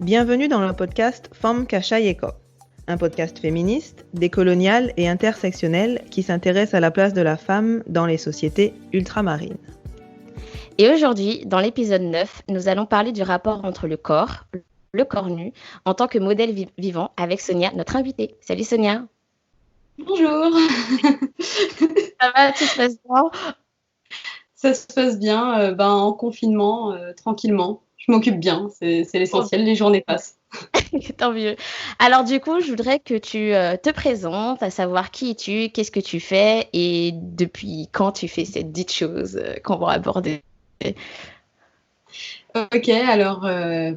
Bienvenue dans le podcast Femme Kachayeko, un podcast féministe, décolonial et intersectionnel qui s'intéresse à la place de la femme dans les sociétés ultramarines. Et aujourd'hui, dans l'épisode 9, nous allons parler du rapport entre le corps nu, en tant que modèle vivant avec Sonia, notre invitée. Salut Sonia. Bonjour. Ça va, tout se passe bien? Ça se passe bien, en confinement, tranquillement. Je m'occupe bien, c'est l'essentiel, les journées passent. Tant mieux. Alors du coup, je voudrais que tu te présentes, à savoir qui es-tu, qu'est-ce que tu fais et depuis quand tu fais cette dite chose qu'on va aborder. Ok, alors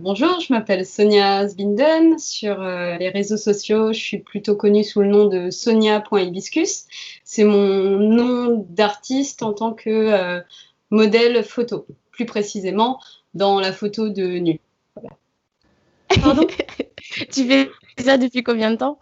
bonjour, je m'appelle Sonia Sbinden. Sur les réseaux sociaux, je suis plutôt connue sous le nom de sonia.hibiscus. C'est mon nom d'artiste en tant que modèle photo, plus précisément dans la photo de nu. Voilà. Pardon. Tu fais ça depuis combien de temps?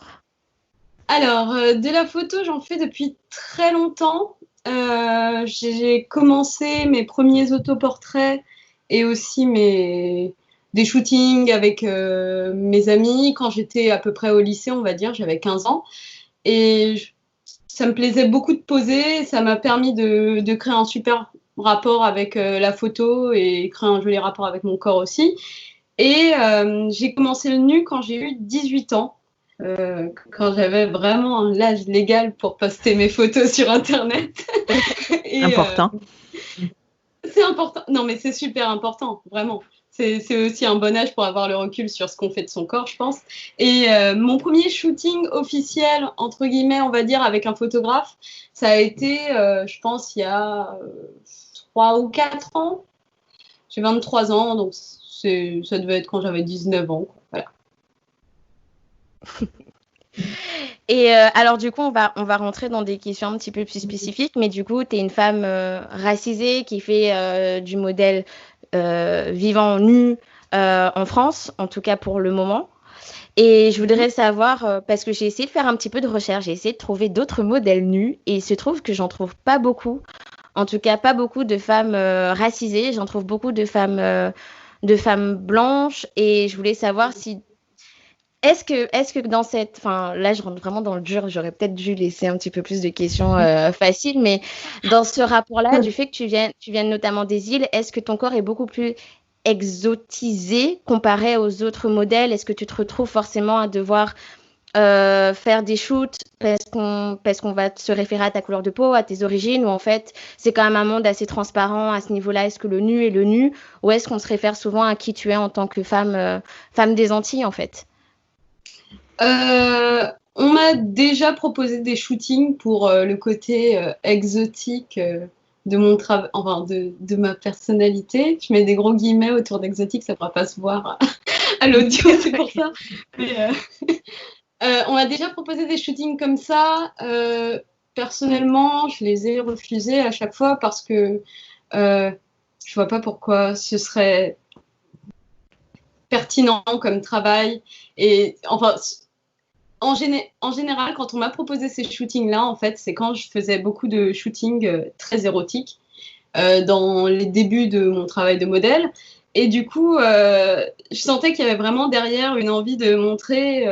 Alors, de la photo, j'en fais depuis très longtemps. J'ai commencé mes premiers autoportraits et aussi des shootings avec mes amis quand j'étais à peu près au lycée, on va dire, j'avais 15 ans. Et ça me plaisait beaucoup de poser, ça m'a permis de créer un super rapport avec la photo et créer un joli rapport avec mon corps aussi. Et j'ai commencé le nu quand j'ai eu 18 ans. Quand j'avais vraiment l'âge légal pour poster mes photos sur Internet. Et, important. C'est important. Non, mais c'est super important, vraiment. C'est aussi un bon âge pour avoir le recul sur ce qu'on fait de son corps, je pense. Et mon premier shooting officiel, entre guillemets, on va dire, avec un photographe, ça a été, je pense, il y a 3 ou 4 ans. J'ai 23 ans, donc ça devait être quand j'avais 19 ans. Voilà. Et alors du coup, on va rentrer dans des questions un petit peu plus spécifiques, mais du coup, tu es une femme racisée qui fait du modèle vivant nu en France, en tout cas pour le moment. Et je voudrais savoir, parce que j'ai essayé de faire un petit peu de recherche, j'ai essayé de trouver d'autres modèles nus, et il se trouve que j'en trouve pas beaucoup. En tout cas, pas beaucoup de femmes racisées, j'en trouve beaucoup de femmes blanches, et je voulais savoir si Est-ce que dans cette... Enfin, là, je rentre vraiment dans le dur. J'aurais peut-être dû laisser un petit peu plus de questions faciles. Mais dans ce rapport-là, du fait que tu viennes notamment des îles, est-ce que ton corps est beaucoup plus exotisé comparé aux autres modèles? Est-ce que tu te retrouves forcément à devoir faire des shoots parce qu'on va se référer à ta couleur de peau, à tes origines, ou en fait, c'est quand même un monde assez transparent à ce niveau-là? Est-ce que le nu est le nu? Ou est-ce qu'on se réfère souvent à qui tu es en tant que femme des Antilles, en fait? On m'a déjà proposé des shootings pour le côté exotique de mon travail, enfin de ma personnalité. Je mets des gros guillemets autour d'exotique, ça ne pourra pas se voir à l'audio, c'est pour ça. Mais, on m'a déjà proposé des shootings comme ça. Personnellement, je les ai refusés à chaque fois parce que je vois pas pourquoi ce serait pertinent comme travail. Et enfin, en général, quand on m'a proposé ces shootings-là, en fait, c'est quand je faisais beaucoup de shootings très érotiques dans les débuts de mon travail de modèle. Et du coup, je sentais qu'il y avait vraiment derrière une envie de montrer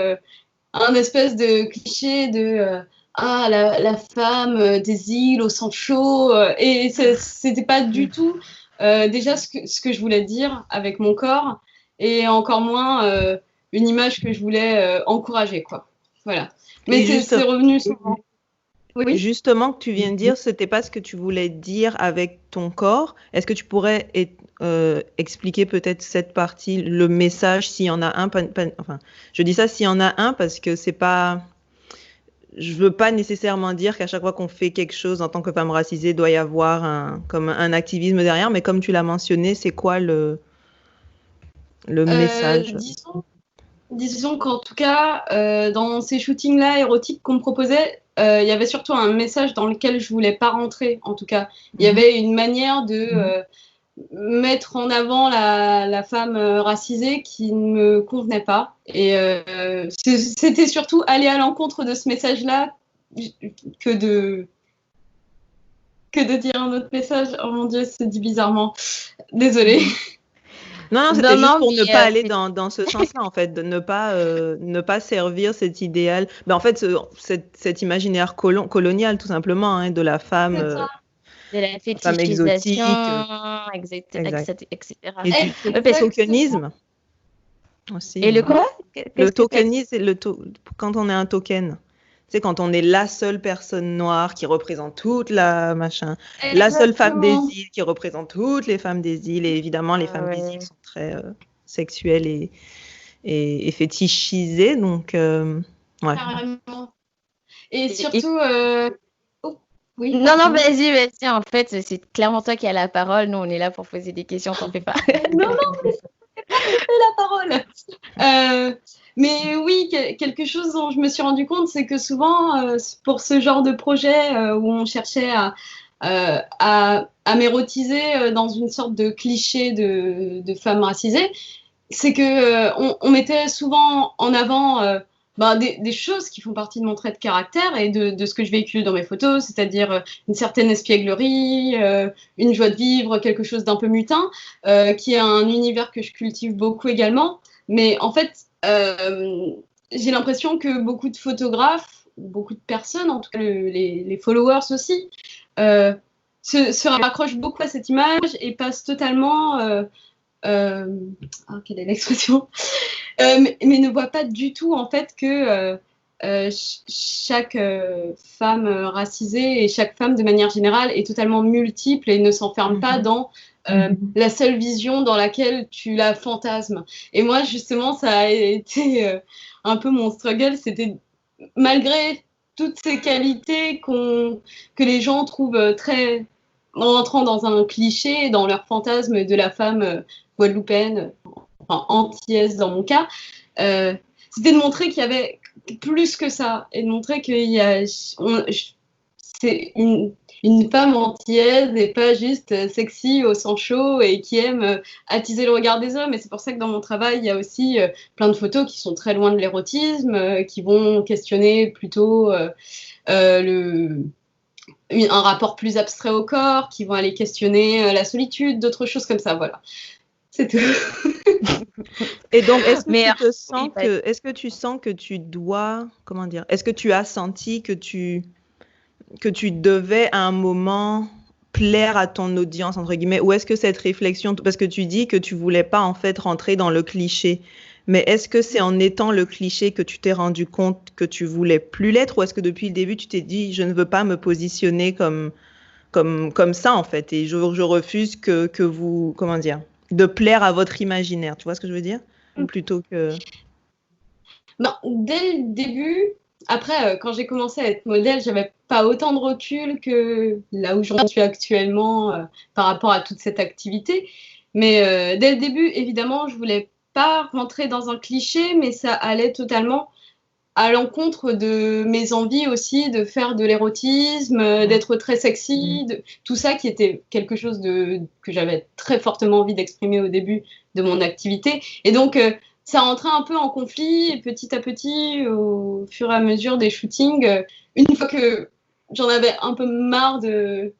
un espèce de cliché de la femme des îles au sang chaud. Et c'était pas du tout déjà ce que je voulais dire avec mon corps, et encore moins une image que je voulais encourager, quoi. Voilà. Mais c'est revenu souvent. Oui. Justement, que tu viens de dire, c'était pas ce que tu voulais dire avec ton corps. Est-ce que tu pourrais expliquer peut-être cette partie, le message, s'il y en a un? Enfin, je dis ça s'il y en a un parce que c'est pas. Je veux pas nécessairement dire qu'à chaque fois qu'on fait quelque chose en tant que femme racisée, doit y avoir un activisme derrière. Mais comme tu l'as mentionné, c'est quoi le message? Disons qu'en tout cas, dans ces shootings-là érotiques qu'on me proposait, il y avait surtout un message dans lequel je voulais pas rentrer, en tout cas. Il y avait une manière de mettre en avant la femme racisée qui ne me convenait pas. Et c'était surtout aller à l'encontre de ce message-là que de dire un autre message. Oh mon Dieu, c'est dit bizarrement. Désolée. Non, c'était Non, juste non, pour ne mais pas aller dans ce sens-là, en fait, de ne pas servir cet idéal. Ben, en fait, cet imaginaire colonial, tout simplement, hein, de la femme, C'est ça. de la femme fétichisation, exotique. Exact. etc. Et du Ouais, parce- tokenisme aussi. Et le Hein. quoi? Le Qu'est-ce que t'as dit? tokenisme, quand on est un token. C'est quand on est la seule personne noire qui représente toute la machin, la seule femme des Exactement. îles qui représente toutes les femmes des îles. Et évidemment, les femmes des îles Ouais. sont très sexuelles et fétichisées. Donc, ouais. Carrément. Et Et- surtout, oh, oui, Non, non, pardon. vas-y. En fait, c'est clairement toi qui as la parole. Nous, on est là pour poser des questions, t'en fais pas. Non, non, la parole. Mais oui, quelque chose dont je me suis rendu compte, c'est que souvent, pour ce genre de projet où on cherchait à m'érotiser dans une sorte de cliché de femme racisée, c'est que on mettait souvent en avant des choses qui font partie de mon trait de caractère et de ce que je véhicule dans mes photos, c'est-à-dire une certaine espièglerie, une joie de vivre, quelque chose d'un peu mutin, qui est un univers que je cultive beaucoup également. Mais en fait, j'ai l'impression que beaucoup de photographes, beaucoup de personnes, en tout cas les followers aussi, se raccrochent beaucoup à cette image et passent totalement quelle est l'expression mais ne voit pas du tout en fait que chaque femme racisée et chaque femme de manière générale est totalement multiple et ne s'enferme pas dans la seule vision dans laquelle tu la fantasmes. Et moi justement ça a été un peu mon struggle, c'était malgré toutes ces qualités que les gens trouvent très en rentrant dans un cliché, dans leur fantasme de la femme guadeloupéenne, enfin antillaise dans mon cas, c'était de montrer qu'il y avait plus que ça et de montrer qu'il y a, c'est une femme antillaise et pas juste sexy au sang chaud et qui aime attiser le regard des hommes. Et c'est pour ça que dans mon travail, il y a aussi plein de photos qui sont très loin de l'érotisme, qui vont questionner plutôt un rapport plus abstrait au corps, qui vont aller questionner la solitude, d'autres choses comme ça. Voilà, c'est tout. Et donc, est-ce que Mais tu te oui, sens est-ce que tu sens que tu dois, comment dire, est-ce que tu as senti que tu devais à un moment plaire à ton audience, entre guillemets, ou est-ce que cette réflexion, parce que tu dis que tu voulais pas en fait rentrer dans le cliché, mais est-ce que c'est en étant le cliché que tu t'es rendu compte que tu voulais plus l'être, ou est-ce que depuis le début tu t'es dit je ne veux pas me positionner comme ça en fait, et je refuse que vous, comment dire, de plaire à votre imaginaire, tu vois ce que je veux dire? Plutôt que... Non, dès le début, après, quand j'ai commencé à être modèle, j'avais pas autant de recul que là où j'en suis actuellement par rapport à toute cette activité. Mais dès le début, évidemment, je voulais pas rentrer dans un cliché, mais ça allait totalement à l'encontre de mes envies aussi de faire de l'érotisme, d'être très sexy, tout ça qui était quelque chose que j'avais très fortement envie d'exprimer au début de mon activité. Et donc, ça rentrait un peu en conflit et petit à petit, au fur et à mesure des shootings, une fois que j'en avais un peu marre de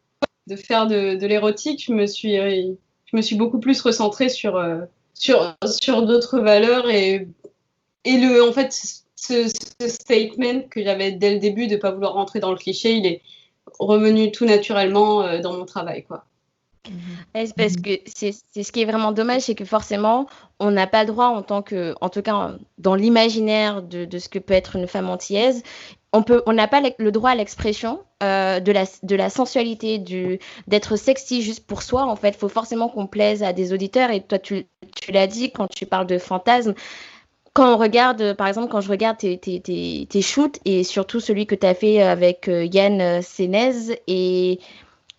faire de l'érotique, je me suis beaucoup plus recentrée sur d'autres valeurs et en fait, ce statement que j'avais dès le début de ne pas vouloir rentrer dans le cliché, il est revenu tout naturellement dans mon travail, quoi. c'est parce que c'est ce qui est vraiment dommage, c'est que forcément, on n'a pas le droit en tout cas dans l'imaginaire de ce que peut être une femme antillaise, on n'a pas le droit à l'expression de la sensualité, d'être sexy juste pour soi. En fait, il faut forcément qu'on plaise à des auditeurs. Et toi, tu l'as dit quand tu parles de fantasme. Quand on regarde, par exemple, quand je regarde tes shoots et surtout celui que tu as fait avec Yann Sénez et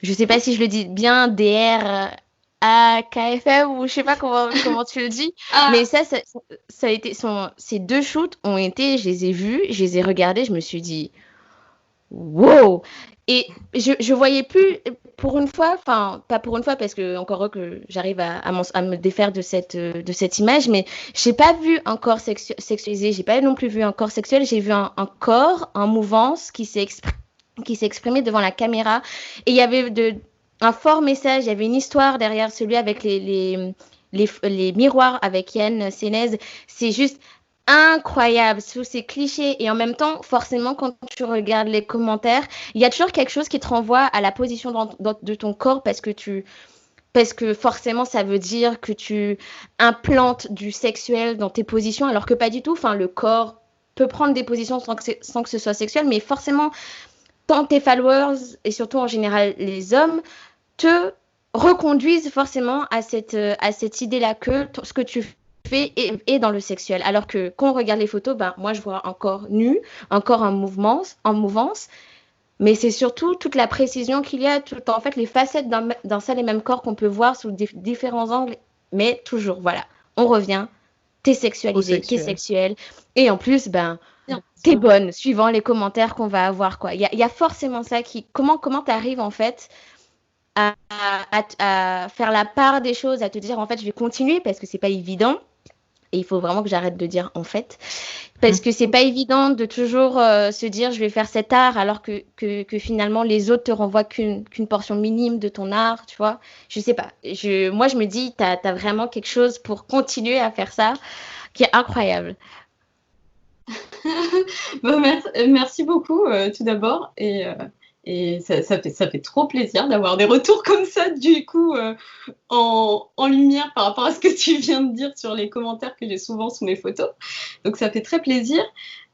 je sais pas si je le dis bien, DR AKFM ou je sais pas comment tu le dis, mais ça a été ces deux shoots ont été, je les ai vus, je les ai regardés, je me suis dit wow! Et je voyais plus, pour une fois, enfin, pas pour une fois, parce que encore heureux que j'arrive à me défaire de cette image, mais j'ai pas vu un corps sexualisé, j'ai pas non plus vu un corps sexuel, j'ai vu un corps en mouvance qui s'est exprimé devant la caméra. Et il y avait un fort message, il y avait une histoire derrière celui avec les miroirs avec Yann Sénez, c'est juste incroyable, sous ces clichés. Et en même temps, forcément, quand tu regardes les commentaires, il y a toujours quelque chose qui te renvoie à la position de ton corps parce que forcément, ça veut dire que tu implantes du sexuel dans tes positions, alors que pas du tout. Enfin, le corps peut prendre des positions sans que ce soit sexuel, mais forcément, tant tes followers, et surtout en général les hommes, te reconduisent forcément à cette idée-là que ce que tu fais est dans le sexuel. Alors que quand on regarde les photos, moi, je vois un corps nu, un corps en mouvance, mais c'est surtout toute la précision qu'il y a, en fait, les facettes d'un seul et même corps qu'on peut voir sous différents angles, mais toujours, voilà, on revient, t'es sexualisé, t'es sexuel, et en plus, t'es bonne, suivant les commentaires qu'on va avoir, quoi. Il y a forcément ça comment t'arrives, en fait, à faire la part des choses, à te dire, en fait, je vais continuer, parce que c'est pas évident, et il faut vraiment que j'arrête de dire en fait, parce que c'est pas évident de toujours se dire je vais faire cet art alors que finalement les autres te renvoient qu'une portion minime de ton art, tu vois. Je sais pas. Moi je me dis t'as vraiment quelque chose pour continuer à faire ça qui est incroyable. Merci beaucoup tout d'abord et ça fait trop plaisir d'avoir des retours comme ça, du coup, en lumière par rapport à ce que tu viens de dire sur les commentaires que j'ai souvent sous mes photos. Donc, ça fait très plaisir.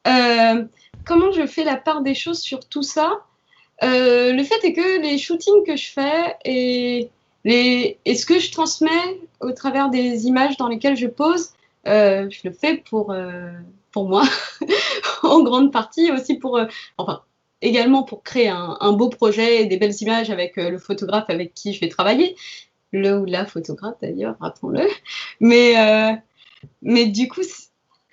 Comment je fais la part des choses sur tout ça ? Le fait est que les shootings que je fais et ce que je transmets au travers des images dans lesquelles je pose, je le fais pour moi, en grande partie, aussi également pour créer un beau projet et des belles images avec le photographe avec qui je vais travailler, le ou la photographe d'ailleurs, rappelons-le. Mais du coup,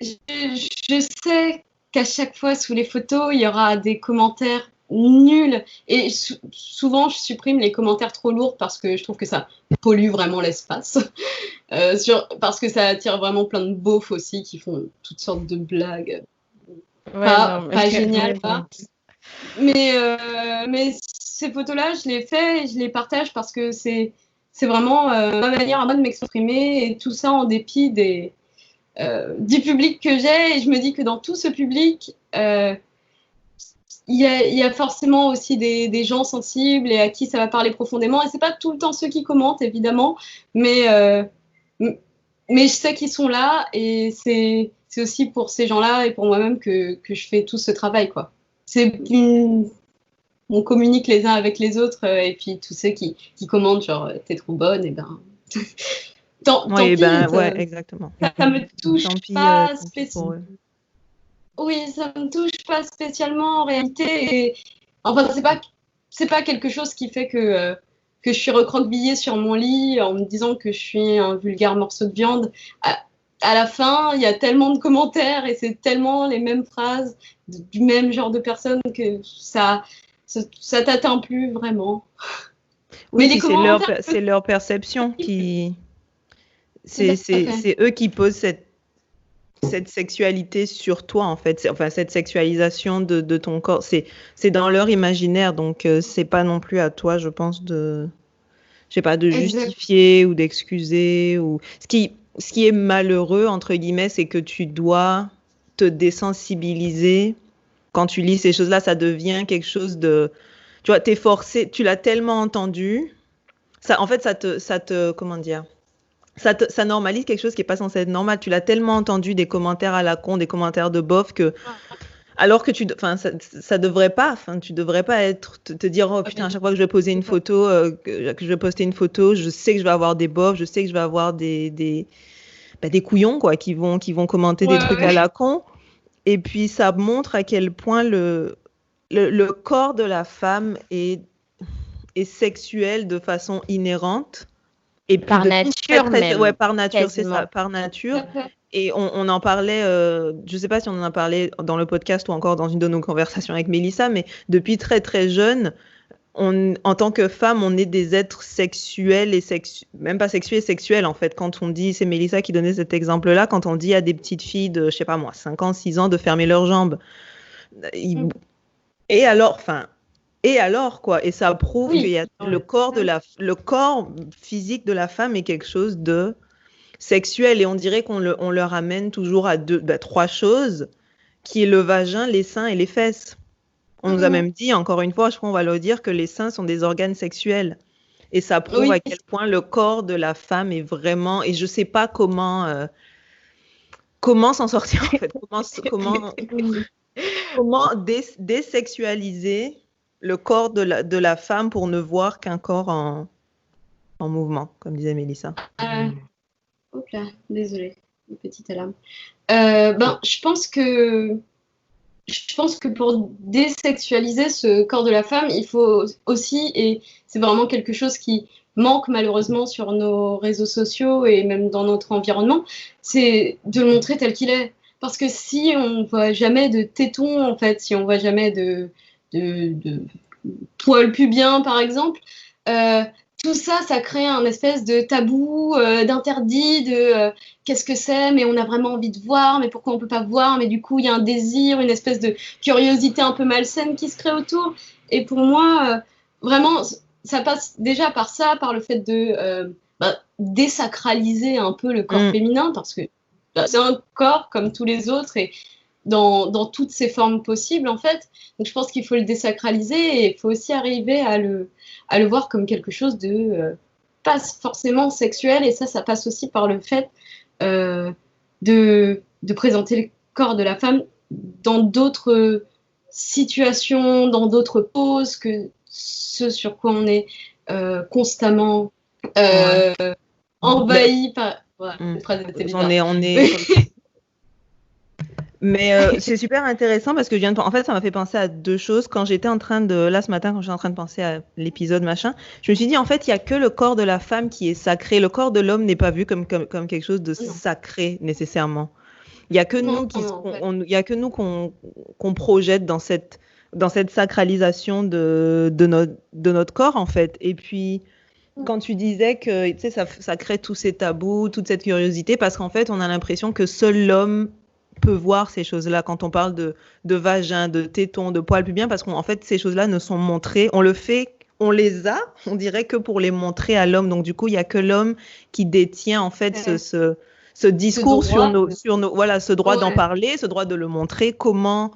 je sais qu'à chaque fois sous les photos, il y aura des commentaires nuls et souvent je supprime les commentaires trop lourds parce que je trouve que ça pollue vraiment l'espace. Parce que ça attire vraiment plein de beaufs aussi qui font toutes sortes de blagues. Pas génial, pas. Mais ces photos-là, je les fais et je les partage parce que c'est vraiment ma manière à moi de m'exprimer et tout ça en dépit du public que j'ai. Et je me dis que dans tout ce public, il y a forcément aussi des gens sensibles et à qui ça va parler profondément. Et c'est pas tout le temps ceux qui commentent, évidemment, mais je sais qu'ils sont là et c'est aussi pour ces gens-là et pour moi-même que je fais tout ce travail, quoi. On communique les uns avec les autres et puis tous ceux qui commentent genre t'es trop bonne, et tant pis, ouais, exactement. Ça me touche pas spécialement. Oui, ça me touche pas spécialement en réalité. Et enfin, c'est pas quelque chose qui fait que je suis recroquevillée sur mon lit en me disant que je suis un vulgaire morceau de viande. À la fin, il y a tellement de commentaires et c'est tellement les mêmes phrases du même genre de personnes que ça t'atteint plus vraiment. Oui, mais c'est leur perception qui... C'est eux qui posent cette sexualité sur toi, en fait. Cette sexualisation de ton corps. C'est dans leur imaginaire, donc c'est pas non plus à toi, je pense, de justifier ou d'excuser. Ce qui est malheureux, entre guillemets, c'est que tu dois te désensibiliser. Quand tu lis ces choses-là, ça devient quelque chose de... Tu vois, t'es forcé, tu l'as tellement entendu. En fait, ça te comment dire, ça normalise quelque chose qui n'est pas censé être normal. Tu l'as tellement entendu, des commentaires à la con, des commentaires de bof, alors que ça devrait pas, tu devrais pas te dire oh putain, à chaque fois que je vais poser une photo, que je vais poster une photo, je sais que je vais avoir des bofs, je sais que je vais avoir des couillons quoi, qui vont commenter des trucs à la con. Et puis ça montre à quel point le corps de la femme est sexuel de façon inhérente. Et par nature même. Ouais, par nature, c'est ça, par nature. Et on en parlait, je ne sais pas si on en a parlé dans le podcast ou encore dans une de nos conversations avec Mélissa, mais depuis très très jeune, en tant que femme, on est des êtres sexuels et même pas sexuels en fait. Quand on dit, c'est Mélissa qui donnait cet exemple-là, quand on dit à des petites filles de, je sais pas moi, 5 ans, 6 ans de fermer leurs jambes. Et alors quoi, et ça prouve qu'il y a le corps physique de la femme est quelque chose de sexuel, et on dirait on le ramène toujours à trois choses, qui est le vagin, les seins et les fesses. On nous a même dit, encore une fois, je crois qu'on va le dire, que les seins sont des organes sexuels. Et ça prouve à quel point le corps de la femme est vraiment... Et je ne sais pas comment s'en sortir, en fait. Comment désexualiser le corps de la femme pour ne voir qu'un corps en mouvement, comme disait Mélissa. Hop là, désolée, une petite alarme. Je pense que pour désexualiser ce corps de la femme, il faut aussi, et c'est vraiment quelque chose qui manque malheureusement sur nos réseaux sociaux et même dans notre environnement, c'est de le montrer tel qu'il est. Parce que si on voit jamais de tétons, en fait, si on voit jamais de poils pubiens, par exemple, tout ça, ça crée un espèce de tabou, d'interdit, qu'est-ce que c'est, mais on a vraiment envie de voir, mais pourquoi on peut pas voir, mais du coup, il y a un désir, une espèce de curiosité un peu malsaine qui se crée autour. Et pour moi, vraiment, ça passe déjà par ça, par le fait de désacraliser un peu le corps féminin, parce que c'est un corps comme tous les autres, et dans toutes ses formes possibles, en fait. Donc, je pense qu'il faut le désacraliser, et il faut aussi arriver à le voir comme quelque chose de pas forcément sexuel, et ça passe aussi par le fait de présenter le corps de la femme dans d'autres situations, dans d'autres poses que ce sur quoi on est constamment envahi par... Voilà, cette phrase était bizarre. On est... Mais c'est super intéressant parce que en fait, ça m'a fait penser à deux choses. Quand j'étais en train de penser à l'épisode machin, je me suis dit, en fait, il n'y a que le corps de la femme qui est sacré. Le corps de l'homme n'est pas vu comme quelque chose de sacré, nécessairement. Il n'y a que nous qu'on projette dans cette sacralisation de notre corps, en fait. Et puis, quand tu disais que ça crée tous ces tabous, toute cette curiosité, parce qu'en fait, on a l'impression que seul l'homme peut voir ces choses-là quand on parle de vagin, de téton, de poils pubiens, parce qu'en fait, ces choses-là ne sont montrées. On les a, on dirait, que pour les montrer à l'homme. Donc, du coup, il n'y a que l'homme qui détient, en fait, ce discours sur nos voilà, ce droit d'en parler, ce droit de le montrer, comment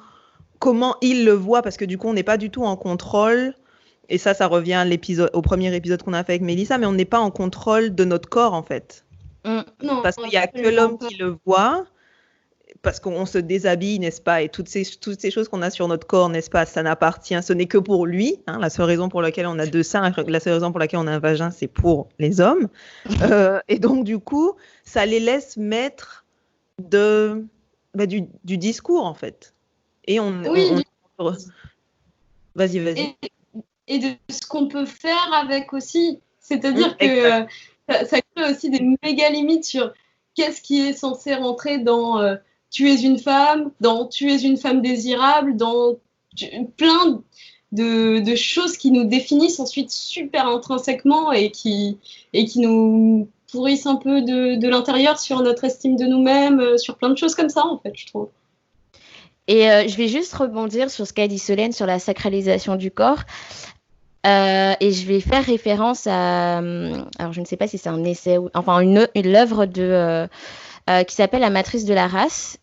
il le voit, parce que du coup, on n'est pas du tout en contrôle. Et ça revient au premier épisode qu'on a fait avec Mélissa, mais on n'est pas en contrôle de notre corps, en fait. Non, parce qu'il n'y a que l'homme qui le voit, parce qu'on se déshabille, n'est-ce pas, et toutes ces choses qu'on a sur notre corps, n'est-ce pas, ça n'appartient, ce n'est que pour lui. Hein, la seule raison pour laquelle on a deux seins, la seule raison pour laquelle on a un vagin, c'est pour les hommes. Et donc, du coup, ça les laisse maîtres du discours, en fait. Et Vas-y. Et de ce qu'on peut faire avec aussi. C'est-à-dire que ça crée aussi des méga limites sur qu'est-ce qui est censé rentrer dans tu es une femme, dans tu es une femme désirable, dans plein de choses qui nous définissent ensuite super intrinsèquement et qui nous pourrissent un peu de l'intérieur sur notre estime de nous-mêmes, sur plein de choses comme ça, en fait, je trouve. Et je vais juste rebondir sur ce qu'a dit Solène sur la sacralisation du corps. Et je vais faire référence à... alors, je ne sais pas si c'est un essai ou... Enfin, une œuvre qui s'appelle La matrice de la race.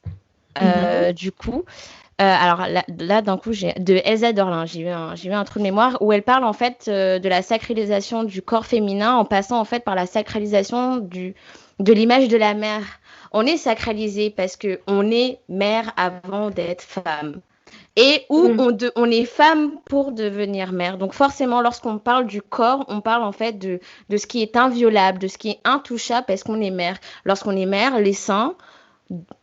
Du coup... alors là, d'un coup, de Elsa Dorlin, j'ai eu un trou de mémoire où elle parle en fait de la sacralisation du corps féminin en passant en fait par la sacralisation de l'image de la mère. On est sacralisé parce qu'on est mère avant d'être femme. Et où on est femme pour devenir mère. Donc forcément, lorsqu'on parle du corps, on parle en fait de ce qui est inviolable, de ce qui est intouchable parce qu'on est mère. Lorsqu'on est mère, les seins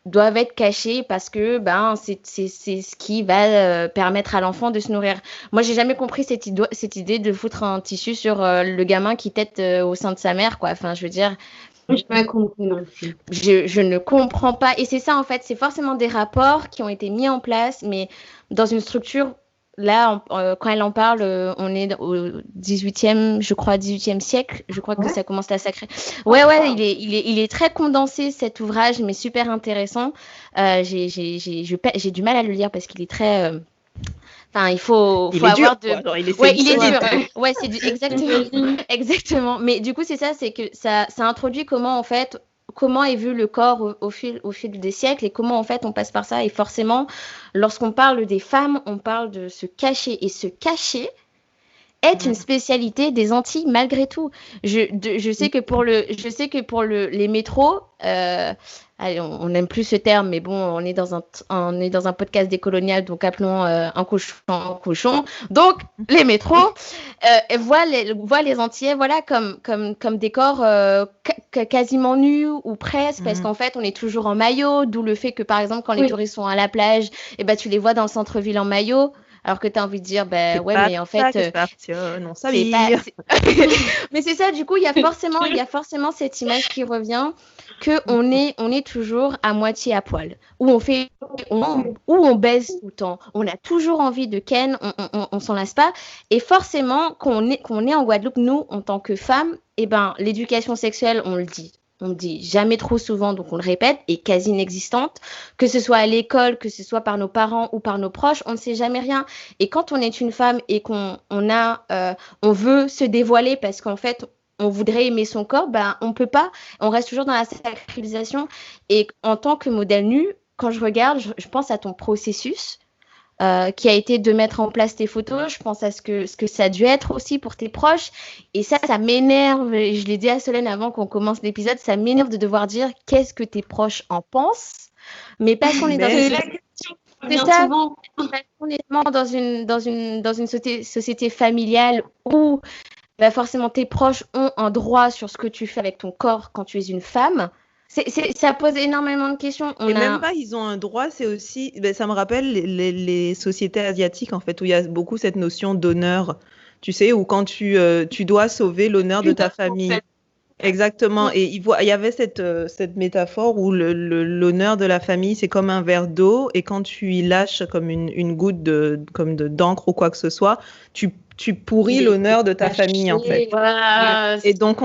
doivent être cachés parce que c'est ce qui va permettre à l'enfant de se nourrir. Moi, j'ai jamais compris cette idée de foutre un tissu sur le gamin qui tète au sein de sa mère, quoi. Enfin, je veux dire... Je pas compris non plus. Je ne comprends pas. Et c'est ça, en fait, c'est forcément des rapports qui ont été mis en place, mais dans une structure, là, quand elle en parle, on est au 18e siècle. Je crois que ça commence à sacrer. Ouais, il est très condensé, cet ouvrage, mais super intéressant. J'ai du mal à le lire parce qu'il est très... Enfin, il faut avoir dur, il est dur. Ouais, c'est exactement. Mais du coup, c'est ça, c'est que ça introduit comment, en fait, comment est vu le corps au fil des siècles et comment en fait on passe par ça. Et forcément, lorsqu'on parle des femmes, on parle de se cacher. Et se cacher est une spécialité des Antilles malgré tout. Je sais que pour les métros, allez, on n'aime plus ce terme, mais bon, on est dans un podcast décolonial, donc appelons un cochon. Donc les métros voient les Antillais, voilà, comme des corps quasiment nus ou presque, parce qu'en fait, on est toujours en maillot, d'où le fait que par exemple, quand les touristes sont à la plage, et ben tu les vois dans le centre-ville en maillot. Alors que tu as envie de dire, ben ouais, mais en fait, c'est pas. Mais c'est ça, du coup, il y a forcément cette image qui revient qu'on est toujours à moitié à poil, où on baise tout le temps. On a toujours envie de ken, on s'en lasse pas. Et forcément, qu'on est en Guadeloupe, nous, en tant que femmes, eh ben, l'éducation sexuelle, on le dit jamais trop souvent, donc on le répète, est quasi inexistante, que ce soit à l'école, que ce soit par nos parents ou par nos proches, on ne sait jamais rien. Et quand on est une femme et qu'on veut se dévoiler parce qu'en fait, on voudrait aimer son corps, ben on peut pas, on reste toujours dans la sacralisation. Et en tant que modèle nu, quand je regarde, je pense à ton processus, qui a été de mettre en place tes photos. Je pense à ce que ça a dû être aussi pour tes proches. Et ça m'énerve. Et je l'ai dit à Solène avant qu'on commence l'épisode, ça m'énerve de devoir dire qu'est-ce que tes proches en pensent. Mais parce qu'on est dans une... C'est ça. Parce qu'on est dans une société familiale où bah forcément tes proches ont un droit sur ce que tu fais avec ton corps quand tu es une femme. Ça pose énormément de questions. Même pas, ils ont un droit, c'est aussi, ça me rappelle les sociétés asiatiques, en fait, où il y a beaucoup cette notion d'honneur, tu sais, où quand tu dois sauver l'honneur de ta famille. Exactement. Et il y avait cette métaphore où l'honneur de la famille, c'est comme un verre d'eau, et quand tu y lâches comme une goutte d'encre ou quoi que ce soit, tu pourris l'honneur de ta famille, en fait. Voilà. Et donc,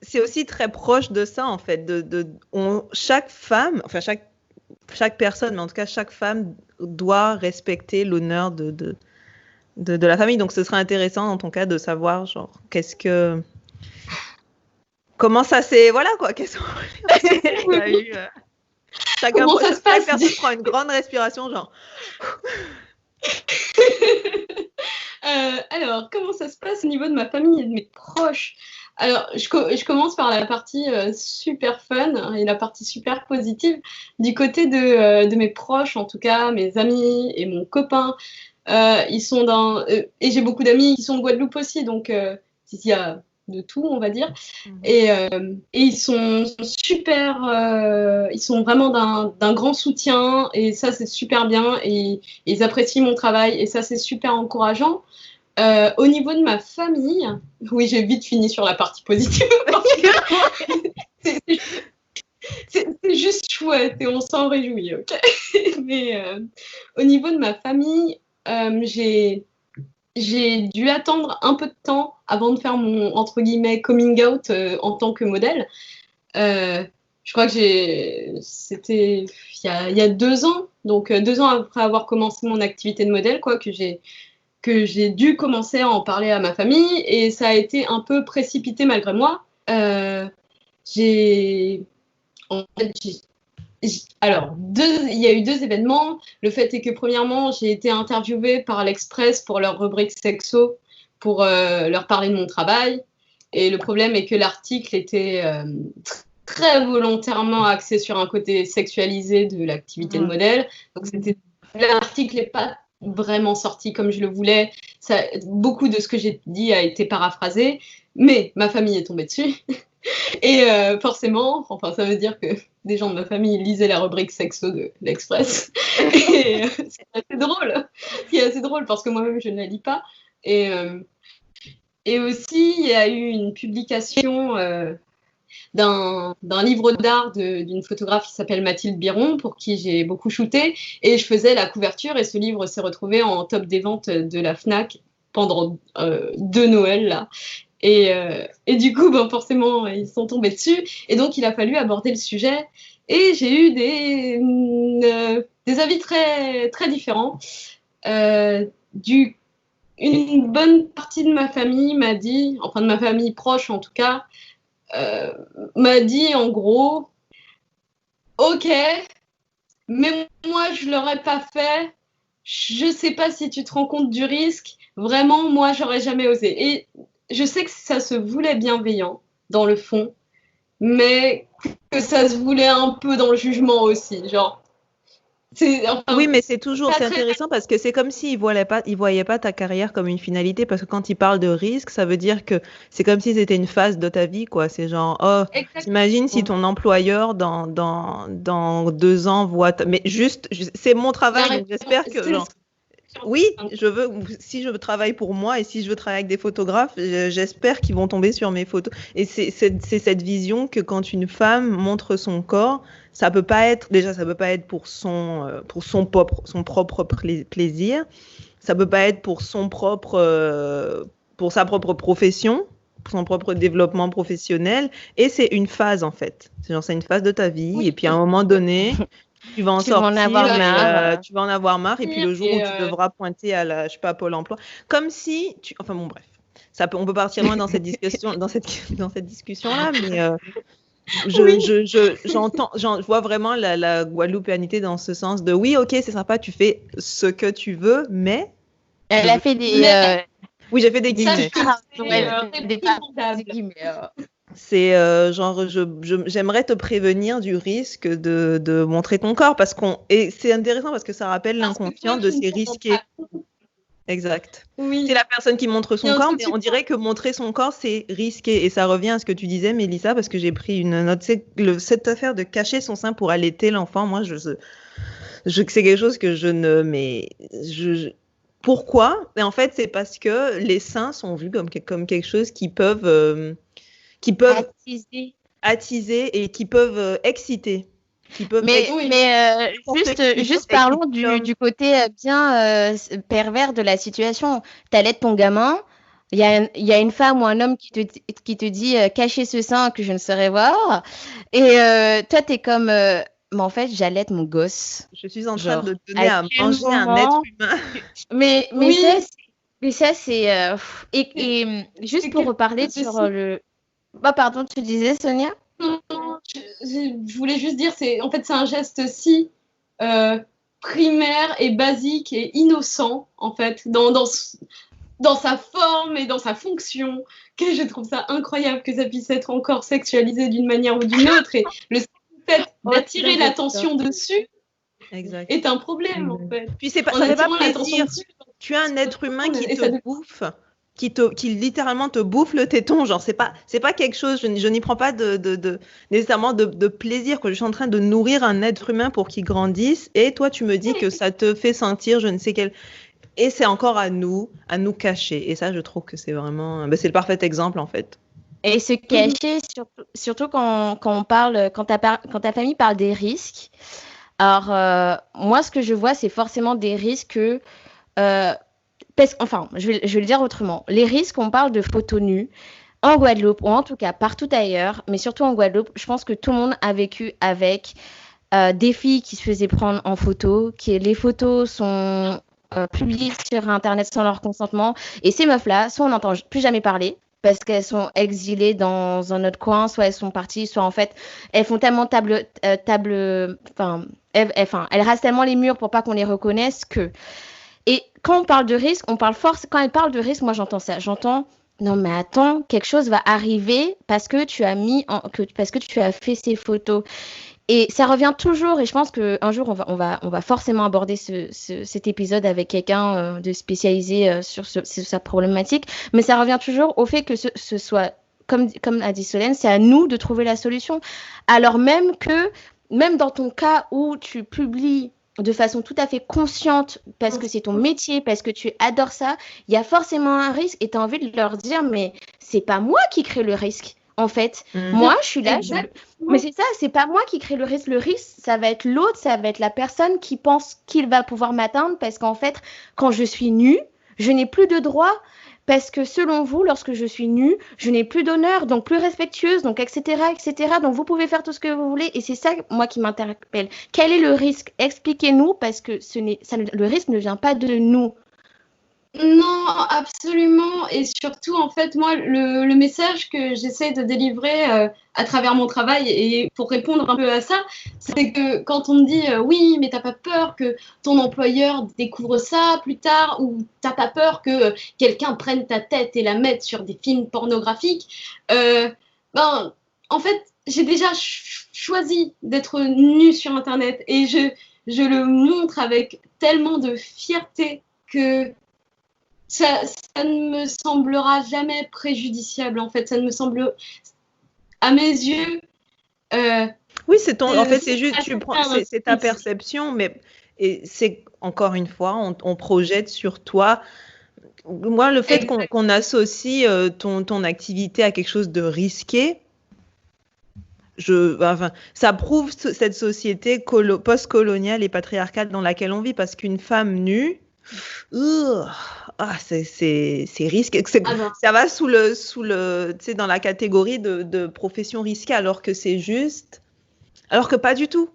c'est aussi très proche de ça, en fait. Chaque femme, enfin, chaque personne, mais en tout cas, chaque femme doit respecter l'honneur de la famille. Donc, ce serait intéressant, dans ton cas, de savoir, genre, comment ça s'est... Voilà, quoi. Qu'est-ce qu'il y a eu Comment ça se passe? Chaque personne prend une grande respiration, genre... Alors, comment ça se passe au niveau de ma famille et de mes proches? Alors, je commence par la partie super fun et la partie super positive. Du côté de mes proches, en tout cas, mes amis et mon copain, ils sont et j'ai beaucoup d'amis qui sont de Guadeloupe aussi, donc il y a de tout, on va dire. Et ils sont super, ils sont vraiment d'un grand soutien, et ça, c'est super bien, et ils apprécient mon travail, et ça, c'est super encourageant. Au niveau de ma famille, oui, j'ai vite fini sur la partie positive. c'est juste chouette et on s'en réjouit, ok. Mais au niveau de ma famille, j'ai dû attendre un peu de temps avant de faire mon, entre guillemets, coming out en tant que modèle. Je crois que c'était il y a 2 ans, donc 2 ans après avoir commencé mon activité de modèle, quoi, que j'ai dû commencer à en parler à ma famille, et ça a été un peu précipité malgré moi. Alors, il y a eu 2 événements. Le fait est que, premièrement, j'ai été interviewée par l'Express pour leur rubrique sexo, pour leur parler de mon travail. Et le problème est que l'article était très volontairement axé sur un côté sexualisé de l'activité de modèle. Donc, l'article n'est pas vraiment sorti comme je le voulais. Beaucoup de ce que j'ai dit a été paraphrasé, mais ma famille est tombée dessus. Et forcément, enfin, ça veut dire que des gens de ma famille lisaient la rubrique sexo de l'Express. Et c'est assez drôle. C'est assez drôle parce que moi-même, je ne la lis pas. Et aussi, il y a eu une publication d'un livre d'art d'une photographe qui s'appelle Mathilde Biron, pour qui j'ai beaucoup shooté. Et je faisais la couverture, et ce livre s'est retrouvé en top des ventes de la Fnac pendant 2 Noëls, là. Et du coup, ben, forcément, ils sont tombés dessus. Et donc, il a fallu aborder le sujet. Et j'ai eu des avis très, très différents. Une bonne partie de ma famille m'a dit, enfin de ma famille proche en tout cas, m'a dit en gros, ok, mais moi je l'aurais pas fait. Je sais pas si tu te rends compte du risque. Vraiment, moi j'aurais jamais osé. Et je sais que ça se voulait bienveillant dans le fond, mais que ça se voulait un peu dans le jugement aussi, genre. Oui, mais c'est intéressant parce que c'est comme s'ils voyaient pas ta carrière comme une finalité, parce que quand ils parlent de risque, ça veut dire que c'est comme si c'était une phase de ta vie, quoi. C'est genre, oh, t'imagines si ton employeur dans 2 ans mais juste, c'est mon travail, donc j'espère que, genre, oui, si je travaille pour moi et si je veux travailler avec des photographes, j'espère qu'ils vont tomber sur mes photos. Et c'est cette vision que quand une femme montre son corps, ça peut pas être pour son propre plaisir, ça peut pas être pour pour sa propre profession, pour son propre développement professionnel. Et c'est une phase en fait. C'est une phase de ta vie. Oui. Et puis à un moment donné, tu vas en sortir, tu vas en avoir marre, et puis le jour où tu devras pointer à Pôle emploi, comme si enfin bon, bref, on peut partir loin dans cette discussion, dans cette discussion-là, mais je vois vraiment la guadeloupéanité dans ce sens de oui, ok, c'est sympa, tu fais ce que tu veux, mais elle a fait des oui, j'ai fait des guillemets. C'est j'aimerais te prévenir du risque de montrer ton corps, et c'est intéressant parce que ça rappelle l'inconscient de ces risqués. Exact. Oui. C'est la personne qui montre son corps, mais on dirait que montrer son corps, c'est risqué. Et ça revient à ce que tu disais, Mélissa, parce que j'ai pris une note. Cette affaire de cacher son sein pour allaiter l'enfant, moi, c'est quelque chose que pourquoi ? Et en fait, c'est parce que les seins sont vus comme quelque chose qui peuvent attiser et qui peuvent exciter. Juste parlons du côté bien pervers de la situation. T'allaites ton gamin, il y a une femme ou un homme qui te dit cachez ce sein que je ne saurais voir, et toi t'es comme mais en fait j'allaite mon gosse. Je suis en train de donner à manger un être humain. Mais ça c'est et juste pour reparler sur le pardon, tu disais, Sonia? Non, je voulais juste dire, c'est un geste si primaire et basique et innocent, en fait, dans sa forme et dans sa fonction, que je trouve ça incroyable que ça puisse être encore sexualisé d'une manière ou d'une autre. Et le fait d'attirer l'attention dessus est un problème, en fait. Puis ça fait pas plaisir. Tu as un être humain qui te bouffe. Qui littéralement te bouffe le téton, genre c'est pas quelque chose, je n'y prends pas nécessairement de plaisir, que je suis en train de nourrir un être humain pour qu'il grandisse, et toi tu me dis que ça te fait sentir je ne sais quel, et c'est encore à nous cacher, et ça je trouve que c'est vraiment, c'est le parfait exemple en fait. Et se cacher, surtout quand ta famille parle des risques. Alors moi ce que je vois c'est forcément des risques je vais le dire autrement. Les risques, on parle de photos nues en Guadeloupe, ou en tout cas partout ailleurs, mais surtout en Guadeloupe, je pense que tout le monde a vécu avec des filles qui se faisaient prendre en photo, les photos sont publiées sur Internet sans leur consentement, et ces meufs-là, soit on n'entend plus jamais parler, parce qu'elles sont exilées dans un autre coin, soit elles sont parties, soit en fait, elles font tellement elles rasent tellement les murs pour pas qu'on les reconnaisse que... Et quand on parle de risque, quand elle parle de risque, moi j'entends ça. J'entends, non mais attends, quelque chose va arriver parce que tu as fait ces photos. Et ça revient toujours, et je pense qu'un jour on va forcément aborder cet épisode avec quelqu'un de spécialisé sur sa problématique, mais ça revient toujours au fait que ce soit, comme a dit Solène, c'est à nous de trouver la solution. Alors même dans ton cas où tu publies de façon tout à fait consciente, parce que c'est ton métier, parce que tu adores ça, il y a forcément un risque, et tu as envie de leur dire, mais c'est pas moi qui crée le risque, en fait. Moi, je suis là, mais c'est ça, c'est pas moi qui crée le risque. Le risque, ça va être l'autre, ça va être la personne qui pense qu'il va pouvoir m'atteindre, parce qu'en fait, quand je suis nue, je n'ai plus de droits, parce que selon vous, lorsque je suis nue, je n'ai plus d'honneur, donc plus respectueuse, donc etc., etc. Donc vous pouvez faire tout ce que vous voulez, et c'est ça, moi, qui m'interpelle. Quel est le risque ? Expliquez-nous, parce que le risque ne vient pas de nous. Non, absolument. Et surtout, en fait, moi, le message que j'essaie de délivrer à travers mon travail, et pour répondre un peu à ça, c'est que quand on me dit oui, mais t'as pas peur que ton employeur découvre ça plus tard, ou t'as pas peur que quelqu'un prenne ta tête et la mette sur des films pornographiques, ben, en fait, j'ai déjà choisi d'être nue sur Internet et je le montre avec tellement de fierté que ça ne me semblera jamais préjudiciable, en fait. Ça ne me semble, à mes yeux, Oui, en fait, c'est juste, c'est ta perception, mais c'est encore une fois, on projette sur toi. Moi, le fait qu'on associe ton activité à quelque chose de risqué, ça prouve cette société post-coloniale et patriarcale dans laquelle on vit, parce qu'une femme nue, c'est risqué. Ça va sous le, tu sais, dans la catégorie de profession risquée, alors que pas du tout.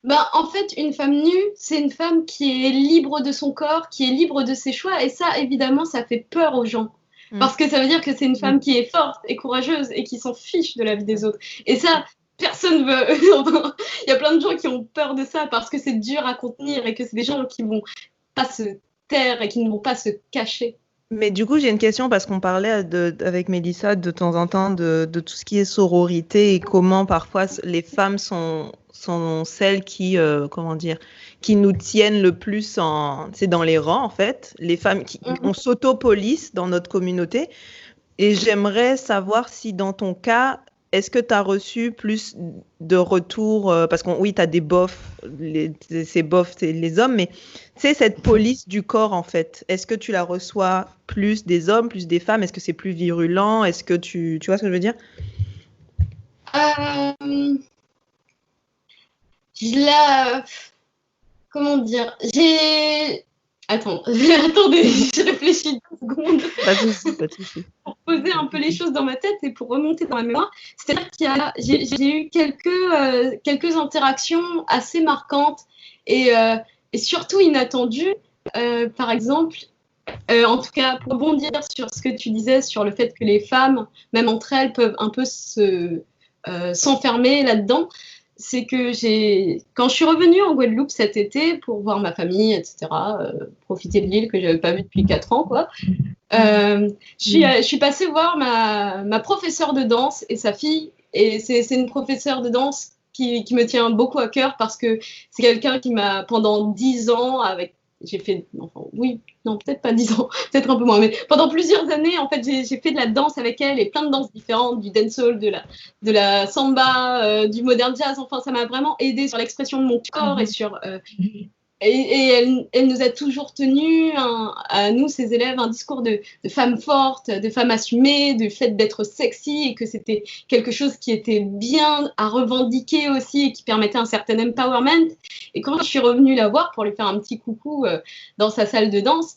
En fait, une femme nue, c'est une femme qui est libre de son corps, qui est libre de ses choix, et ça, évidemment, ça fait peur aux gens. Parce que ça veut dire que c'est une femme qui est forte et courageuse et qui s'en fiche de la vie des autres. Et ça, personne veut. Il y a plein de gens qui ont peur de ça parce que c'est dur à contenir et que c'est des gens qui vont pas se taire et qui ne vont pas se cacher. Mais du coup, j'ai une question parce qu'on parlait avec Mélissa de temps en temps de tout ce qui est sororité et comment parfois les femmes sont celles qui, qui nous tiennent le plus c'est dans les rangs en fait. Les femmes on s'autopolice dans notre communauté. Et j'aimerais savoir si dans ton cas, est-ce que tu as reçu plus de retours parce que oui, tu as des bofs, ces bofs, c'est les hommes, mais tu sais, cette police du corps, en fait, est-ce que tu la reçois plus des hommes, plus des femmes? Est-ce que c'est plus virulent? Est-ce que tu vois ce que je veux dire? Comment dire? Attendez, je réfléchis 2 secondes. Pas de souci. Pour poser un peu les choses dans ma tête et pour remonter dans ma mémoire. C'est-à-dire qu'il j'ai eu quelques interactions assez marquantes et surtout inattendues. Par exemple, en tout cas, pour rebondir sur ce que tu disais sur le fait que les femmes, même entre elles, peuvent un peu s'enfermer là-dedans. C'est que quand je suis revenue en Guadeloupe cet été pour voir ma famille, etc., profiter de l'île que je n'avais pas vue depuis 4 ans, quoi, je suis passée voir ma professeure de danse et sa fille. Et c'est une professeure de danse qui me tient beaucoup à cœur parce que c'est quelqu'un qui m'a, pendant 10 ans, peut-être pas 10 ans, peut-être un peu moins, mais pendant plusieurs années, en fait, j'ai fait de la danse avec elle et plein de danses différentes, du dancehall, de la samba, du modern jazz. Enfin, ça m'a vraiment aidée sur l'expression de mon corps et sur... Et elle nous a toujours tenu, à nous, ses élèves, un discours de femmes fortes, de femmes assumées, du fait d'être sexy et que c'était quelque chose qui était bien à revendiquer aussi et qui permettait un certain empowerment. Et quand je suis revenue la voir pour lui faire un petit coucou dans sa salle de danse,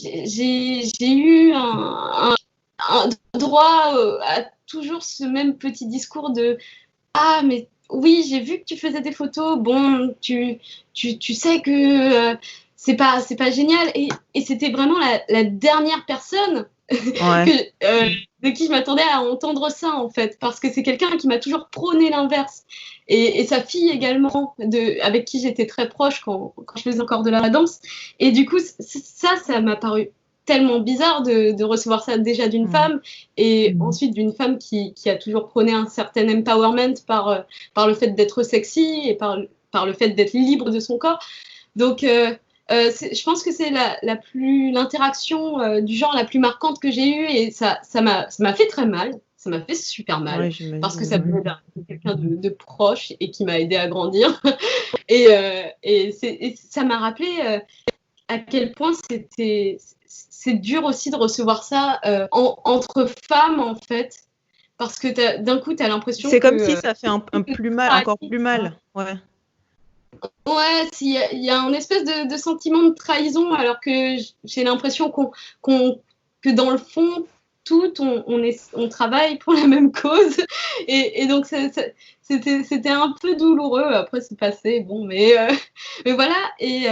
j'ai eu un droit à toujours ce même petit discours de « Ah, mais oui, j'ai vu que tu faisais des photos. Bon, tu sais que c'est pas génial. » Et c'était vraiment la dernière personne de qui je m'attendais à entendre ça, en fait. Parce que c'est quelqu'un qui m'a toujours prôné l'inverse. Et sa fille également, avec qui j'étais très proche quand je faisais encore de la danse. Et du coup, ça m'a paru tellement bizarre de recevoir ça déjà d'une femme et ensuite d'une femme qui a toujours prôné un certain empowerment par le fait d'être sexy et par le fait d'être libre de son corps. Donc, je pense que c'est l'interaction du genre la plus marquante que j'ai eue et ça m'a fait très mal. Ça m'a fait super mal parce que ça venait d'un quelqu'un de proche et qui m'a aidé à grandir. et ça m'a rappelé à quel point c'est dur aussi de recevoir ça entre femmes, en fait, parce que d'un coup, tu as l'impression que... C'est comme si ça fait un plus mal, encore plus mal. Ouais, il y a un espèce de sentiment de trahison, alors que j'ai l'impression que dans le fond, on travaille pour la même cause. Et donc, c'était un peu douloureux. Après, c'est passé. Bon, mais voilà. Et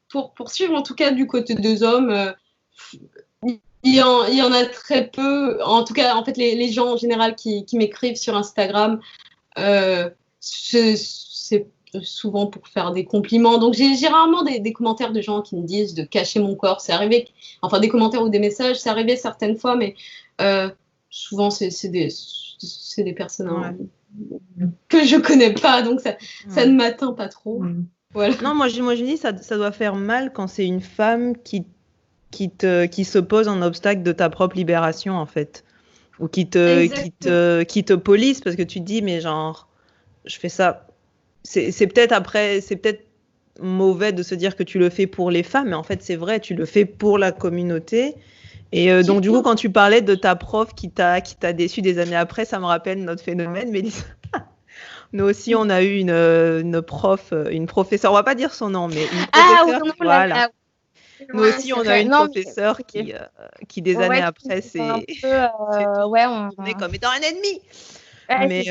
pour poursuivre. En tout cas, du côté des hommes, il y en a très peu. En tout cas, en fait, les gens en général qui m'écrivent sur Instagram, c'est souvent pour faire des compliments. Donc, j'ai rarement des commentaires de gens qui me disent de cacher mon corps. C'est arrivé, enfin, des commentaires ou des messages, c'est arrivé certaines fois, mais souvent, c'est des personnes que je connais pas, donc ça ne m'atteint pas trop. Voilà. Non, moi je dis ça doit faire mal quand c'est une femme qui se pose en obstacle de ta propre libération, en fait. Ou qui te police, parce que tu te dis, mais genre, je fais ça. C'est peut-être mauvais de se dire que tu le fais pour les femmes, mais en fait, c'est vrai, tu le fais pour la communauté. Et donc, du coup, quand tu parlais de ta prof qui t'a déçu des années après, ça me rappelle notre phénomène, Mélissa. Nous aussi, on a eu une professeure, on va pas dire son nom, mais une professeure, voilà. Nous aussi, on a une professeure qui des années après, c'est tourné comme étant un ennemi. Mais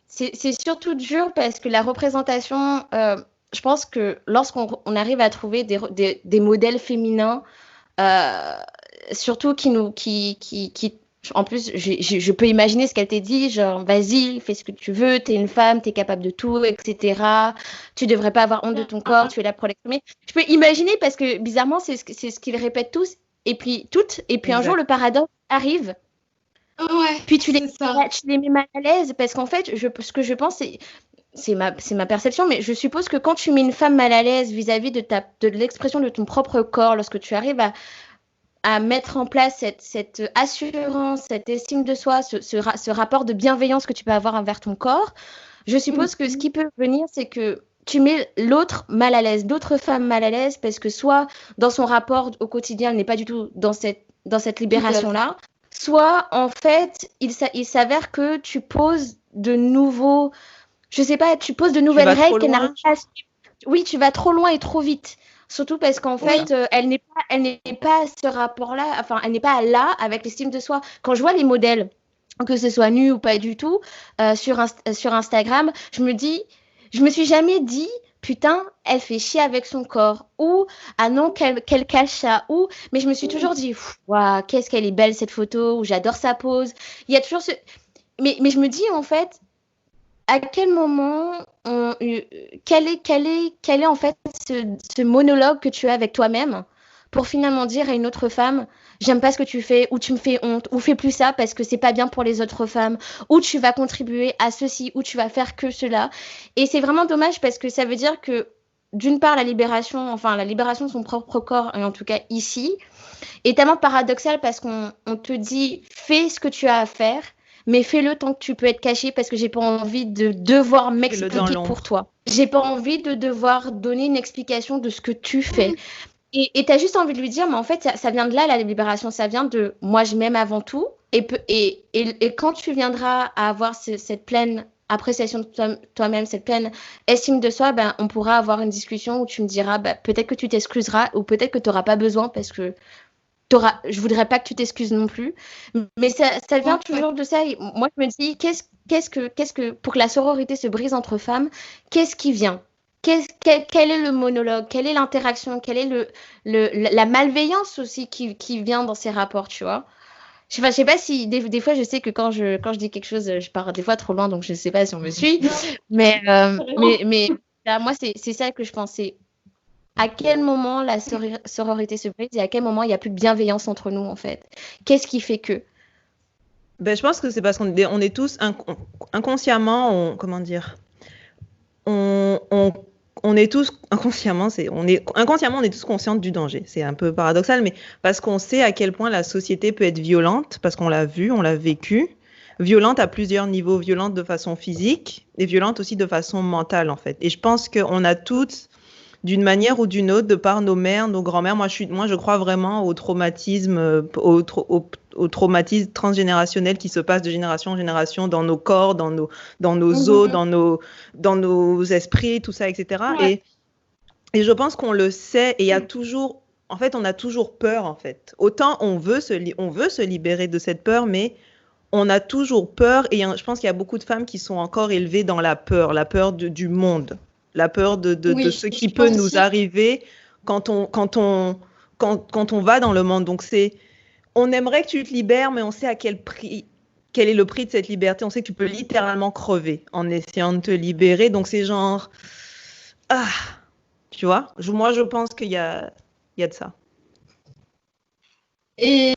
c'est surtout dur parce que la représentation, je pense que lorsqu'on arrive à trouver des modèles féminins, surtout qui en plus, je peux imaginer ce qu'elle t'a dit, genre, vas-y, fais ce que tu veux, t'es une femme, t'es capable de tout, etc. Tu devrais pas avoir honte de ton corps, tu es là pour l'exprimer. Je peux imaginer parce que, bizarrement, c'est ce qu'ils répètent tous, et puis toutes, et puis un jour, le paradoxe arrive. Ouais, puis tu les mets mal à l'aise, parce qu'en fait, ce que je pense, c'est ma perception, mais je suppose que quand tu mets une femme mal à l'aise vis-à-vis de l'expression de ton propre corps, lorsque tu arrives à mettre en place cette assurance, cette estime de soi, ce rapport de bienveillance que tu peux avoir envers ton corps, je suppose que ce qui peut venir, c'est que tu mets l'autre mal à l'aise, d'autres femmes mal à l'aise, parce que soit dans son rapport au quotidien, elle n'est pas du tout dans cette libération-là, soit en fait, il s'avère que tu poses de nouveaux, je sais pas, tu poses de nouvelles règles qu'elle n'arrive pas à suivre. Oui, tu vas trop loin et trop vite. Surtout parce qu'en fait, elle n'est pas à ce rapport-là, enfin, elle n'est pas là avec l'estime de soi. Quand je vois les modèles, que ce soit nu ou pas du tout, sur Instagram, je me suis jamais dit, putain, elle fait chier avec son corps, ou ah non, qu'elle cache ça, ou, mais je me suis toujours dit, waouh, qu'est-ce qu'elle est belle cette photo, ou j'adore sa pose. Il y a toujours mais je me dis en fait, à quel moment, quel est en fait ce monologue que tu as avec toi-même pour finalement dire à une autre femme, j'aime pas ce que tu fais, ou tu me fais honte, ou fais plus ça parce que c'est pas bien pour les autres femmes, ou tu vas contribuer à ceci, ou tu vas faire que cela. Et c'est vraiment dommage parce que ça veut dire que d'une part la libération de son propre corps, et en tout cas ici, est tellement paradoxale parce qu'on te dit fais ce que tu as à faire, mais fais-le tant que tu peux être caché parce que j'ai pas envie de devoir m'expliquer pour toi. J'ai pas envie de devoir donner une explication de ce que tu fais. Et tu as juste envie de lui dire, mais en fait, ça vient de là, la libération, ça vient de moi, je m'aime avant tout. Et quand tu viendras à avoir cette pleine appréciation de toi-même, cette pleine estime de soi, ben, on pourra avoir une discussion où tu me diras, ben, peut-être que tu t'excuseras ou peut-être que tu n'auras pas besoin parce que je voudrais pas que tu t'excuses non plus, mais ça vient toujours de ça. Et moi, je me dis, qu'est-ce que pour que la sororité se brise entre femmes, qu'est-ce qui vient? Quel est le monologue? Quelle est l'interaction? Quelle est la malveillance aussi qui vient dans ces rapports, tu vois? Je sais pas si des fois, je sais que quand je dis quelque chose, je pars des fois trop loin, donc je sais pas si on me suit, mais là, moi, c'est ça que je pensais. À quel moment la sororité se brise et à quel moment il n'y a plus de bienveillance entre nous, en fait? Qu'est-ce qui fait que? Ben, je pense que c'est parce qu'on est tous inconsciemment, comment dire, on est tous inconsciemment, on est tous conscients du danger. C'est un peu paradoxal, mais parce qu'on sait à quel point la société peut être violente, parce qu'on l'a vu, on l'a vécu, violente à plusieurs niveaux, violente de façon physique et violente aussi de façon mentale, en fait. Et je pense qu'on a toutes, d'une manière ou d'une autre, de par nos mères, nos grands-mères. Moi, je crois vraiment au traumatisme, au traumatisme transgénérationnel qui se passe de génération en génération dans nos corps, dans nos os, dans nos esprits, tout ça, etc. Ouais. Et je pense qu'on le sait. Et il y a toujours, en fait, on a toujours peur, en fait. Autant on veut se libérer de cette peur, mais on a toujours peur. Et je pense qu'il y a beaucoup de femmes qui sont encore élevées dans la peur du monde. La peur de ce qui peut nous arriver quand on va dans le monde. Donc on aimerait que tu te libères, mais on sait à quel prix. Quel est le prix de cette liberté? On sait que tu peux littéralement crever en essayant de te libérer. Donc, c'est genre... Ah, tu vois? Moi, je pense qu'il y a de ça. Et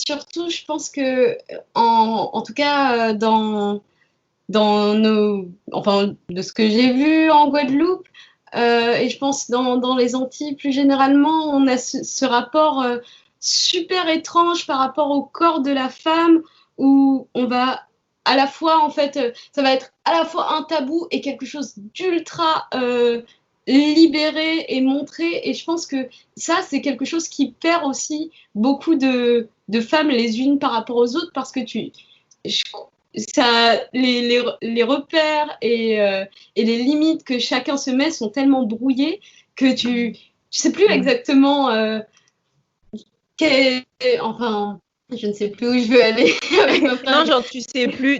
surtout, je pense que, en tout cas, dans enfin, de ce que j'ai vu en Guadeloupe, et je pense dans les Antilles plus généralement, on a ce rapport super étrange par rapport au corps de la femme, où on va à la fois, en fait, ça va être à la fois un tabou et quelque chose d'ultra libéré et montré. Et je pense que ça, c'est quelque chose qui perd aussi beaucoup de femmes les unes par rapport aux autres, parce que les repères et les limites que chacun se met sont tellement brouillés que tu sais plus exactement enfin, je ne sais plus où je veux aller avec ma phrase. Non, genre tu sais plus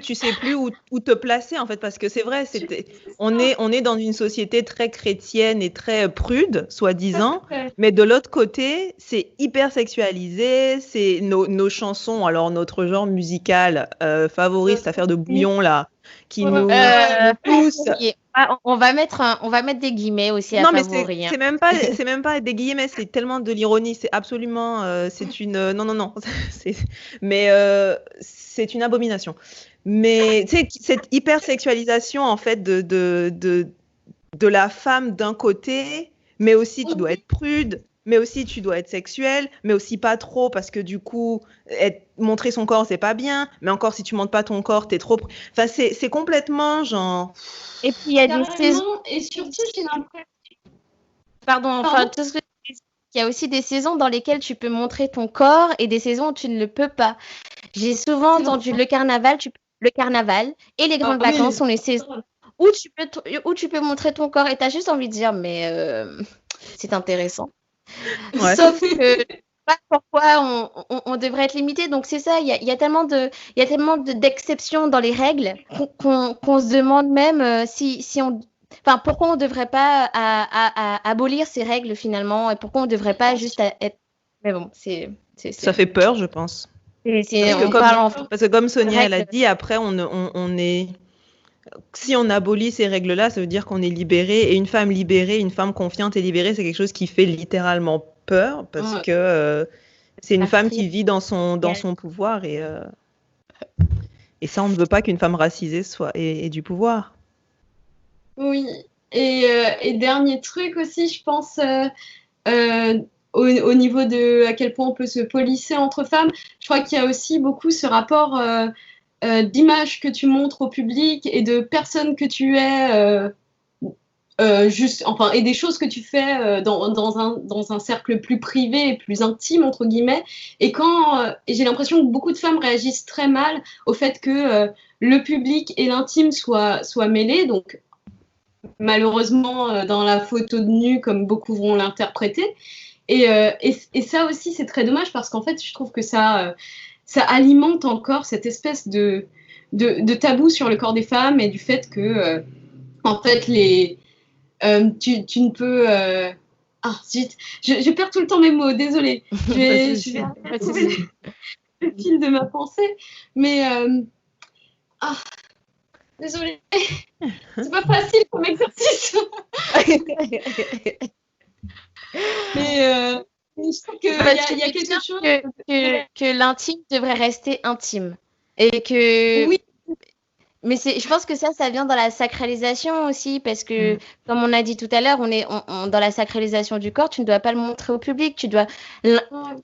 où te placer en fait, parce que c'est vrai, on est dans une société très chrétienne et très prude, soi-disant, mais de l'autre côté, c'est hyper sexualisé, c'est nos chansons, alors notre genre musical favori, cette affaire de bouillon là, qui nous pousse. On va mettre des guillemets aussi à non, favori. Mais c'est même pas des guillemets, c'est tellement de l'ironie, c'est absolument, c'est une, non, mais c'est une abomination. Mais tu sais, cette hypersexualisation en fait de la femme d'un côté, mais aussi tu dois être prude, mais aussi tu dois être sexuelle, mais aussi pas trop parce que du coup, montrer son corps c'est pas bien, mais encore si tu montres pas ton corps t'es trop. Enfin, c'est complètement genre. Et puis il y a des saisons. Et surtout, j'ai l'impression. Pardon. Tout ce que il y a aussi des saisons dans lesquelles tu peux montrer ton corps et des saisons où tu ne le peux pas. J'ai souvent entendu le carnaval et les grandes vacances sont les saisons où tu peux montrer ton corps et tu as juste envie de dire mais c'est intéressant. Ouais. Sauf que pas pourquoi on devrait être limité. Donc c'est ça, il y a tellement d'exceptions dans les règles qu'on se demande même si on. Enfin, pourquoi on ne devrait pas abolir ces règles finalement et pourquoi on ne devrait pas juste être. Mais bon, c'est. Ça fait peur, je pense. Parce que comme Sonia elle a dit, après on est. Si on abolit ces règles-là, ça veut dire qu'on est libéré. Et une femme libérée, une femme confiante et libérée, c'est quelque chose qui fait littéralement peur parce que c'est une femme qui vit dans son pouvoir et ça, on ne veut pas qu'une femme racisée ait du pouvoir. Oui, et dernier truc aussi, je pense, au niveau de à quel point on peut se polisser entre femmes, je crois qu'il y a aussi beaucoup ce rapport d'image que tu montres au public et de personne que tu es, et des choses que tu fais dans un cercle plus privé et plus intime, entre guillemets. Et j'ai l'impression que beaucoup de femmes réagissent très mal au fait que le public et l'intime soient mêlés, donc malheureusement dans la photo de nu comme beaucoup vont l'interpréter et ça aussi c'est très dommage parce qu'en fait je trouve que ça alimente encore cette espèce de tabou sur le corps des femmes et du fait que en fait tu ne peux zut, je perds tout le temps mes mots, désolée, je vais retrouver le fil de ma pensée, mais désolée, c'est pas facile comme exercice. Mais je trouve qu'il y a quelque chose que l'intime devrait rester intime et que. Oui. Mais je pense que ça vient dans la sacralisation aussi, parce que, comme on a dit tout à l'heure, dans la sacralisation du corps, tu ne dois pas le montrer au public.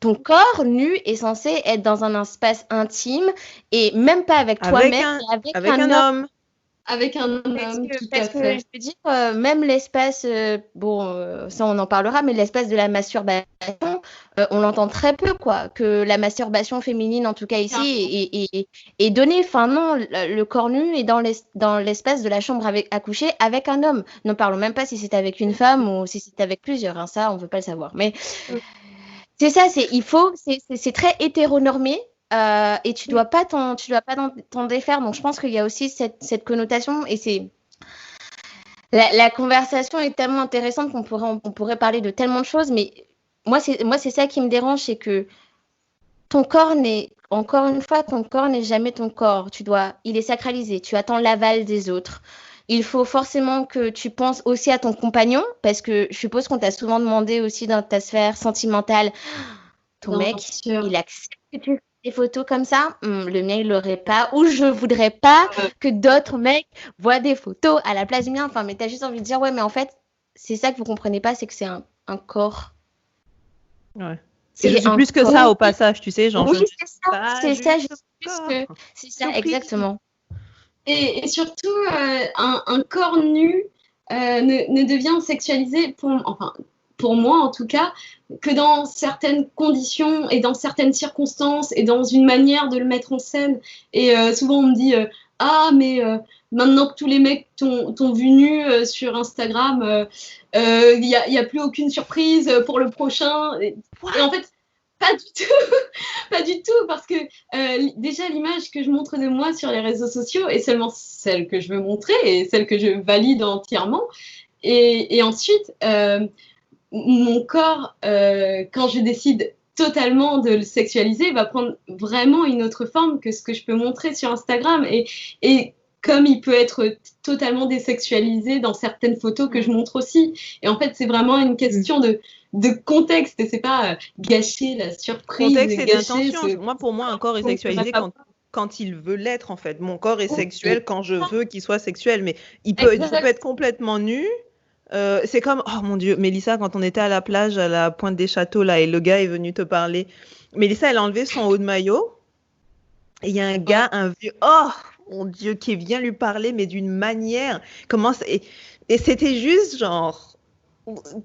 Ton corps nu est censé être dans un espace intime et même pas avec toi-même, avec un homme. Avec un homme, tout à fait. Je veux dire, même l'espace, ça on en parlera, mais l'espace de la masturbation, on l'entend très peu, quoi. Que la masturbation féminine, en tout cas ici, est donnée. Enfin non, le corps nu est dans l'espace de la chambre à coucher avec un homme. Ne parlons même pas si c'est avec une femme ou si c'est avec plusieurs. Hein, ça, on veut pas le savoir. Mais c'est ça, c'est très hétéronormé. Et tu dois pas t'en défaire. Donc je pense qu'il y a aussi cette connotation et La conversation est tellement intéressante qu'on pourrait parler de tellement de choses, mais moi, c'est ça qui me dérange, c'est que encore une fois, ton corps n'est jamais ton corps. Il est sacralisé. Tu attends l'aval des autres. Il faut forcément que tu penses aussi à ton compagnon, parce que je suppose qu'on t'a souvent demandé aussi dans ta sphère sentimentale, ton mec, il accepte que tu fais des photos comme ça. Le mien, il l'aurait pas. Ou je voudrais pas que d'autres mecs voient des photos à la place du mien. Enfin, mais t'as juste envie de dire, ouais, mais en fait, c'est ça que vous comprenez pas, c'est que c'est un corps. Ouais. Et je suis plus que ça au passage, tu sais, genre. Oui, c'est ça, c'est ça, exactement. Et surtout, un corps nu ne devient sexualisé, pour moi en tout cas, que dans certaines conditions et dans certaines circonstances et dans une manière de le mettre en scène. Et souvent on me dit ah mais maintenant que tous les mecs t'ont vu nu sur Instagram, il y a plus aucune surprise pour le prochain. Et en fait, pas du tout, pas du tout, parce que déjà l'image que je montre de moi sur les réseaux sociaux est seulement celle que je veux montrer et celle que je valide entièrement. Et ensuite, mon corps, quand je décide totalement de le sexualiser, va prendre vraiment une autre forme que ce que je peux montrer sur Instagram. Et comme il peut être totalement désexualisé dans certaines photos que je montre aussi. Et en fait, c'est vraiment une question de contexte, et c'est pas gâcher la surprise. Contexte et d'intention. Pour moi, un corps est sexualisé quand il veut l'être, en fait. Mon corps est sexuel quand je veux qu'il soit sexuel, mais je peux être complètement nu. C'est comme, oh mon Dieu, Mélissa, quand on était à la plage à la Pointe des Châteaux, là, et le gars est venu te parler. Mélissa, elle a enlevé son haut de maillot, et il y a un gars, un vieux, oh mon Dieu, qui vient lui parler, mais d'une manière, et c'était juste genre,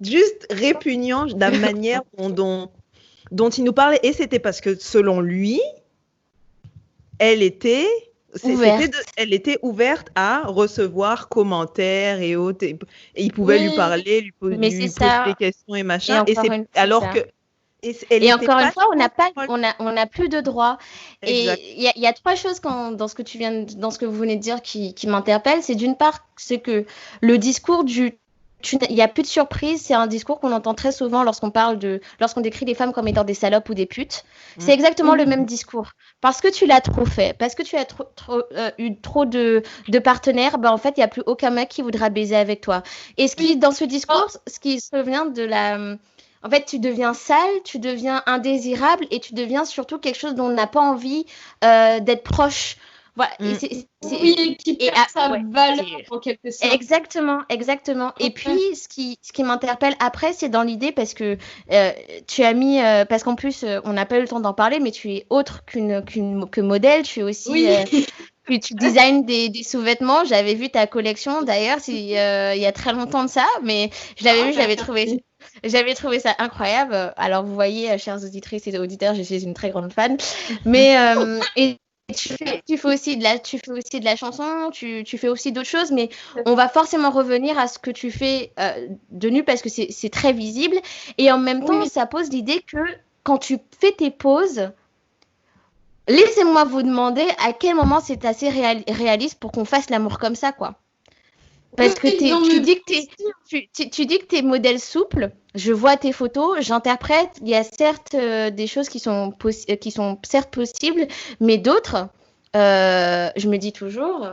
juste répugnant de la manière dont il nous parlait, et c'était parce que selon lui, elle était ouverte à recevoir commentaires et autres, et il pouvait lui parler, lui poser des questions et machin, et encore une fois, on n'a plus de droits. Exact. Et il y a trois choses dans ce que vous venez de dire qui m'interpellent. C'est d'une part, c'est que le discours il n'y a plus de surprise. C'est un discours qu'on entend très souvent lorsqu'on décrit les femmes comme étant des salopes ou des putes. C'est exactement le même discours. Parce que tu l'as trop fait, parce que tu as eu trop de partenaires, en fait, il n'y a plus aucun mec qui voudra baiser avec toi. Et dans ce discours, ce qui se vient de la... En fait, tu deviens sale, tu deviens indésirable et tu deviens surtout quelque chose dont on n'a pas envie d'être proche. Voilà. Qui perd sa valeur en quelque sorte. Exactement. Et puis, ce qui m'interpelle après, c'est dans l'idée parce que tu as mis, parce qu'en plus, on n'a pas eu le temps d'en parler, mais tu es autre que modèle. Tu es aussi, tu designes des sous-vêtements. J'avais vu ta collection d'ailleurs, il y a très longtemps de ça, mais je l'avais vu, j'avais trouvé ça incroyable. Alors, vous voyez, chères auditrices et auditeurs, je suis une très grande fan. Mais tu fais aussi de la chanson, tu fais aussi d'autres choses, mais on va forcément revenir à ce que tu fais de nu parce que c'est très visible. Et en même temps, ça pose l'idée que quand tu fais tes poses, laissez-moi vous demander à quel moment c'est assez réaliste pour qu'on fasse l'amour comme ça, quoi. Parce que tu dis que t'es modèle souple, je vois tes photos, j'interprète, il y a certes des choses qui sont certes possibles, mais d'autres, je me dis toujours,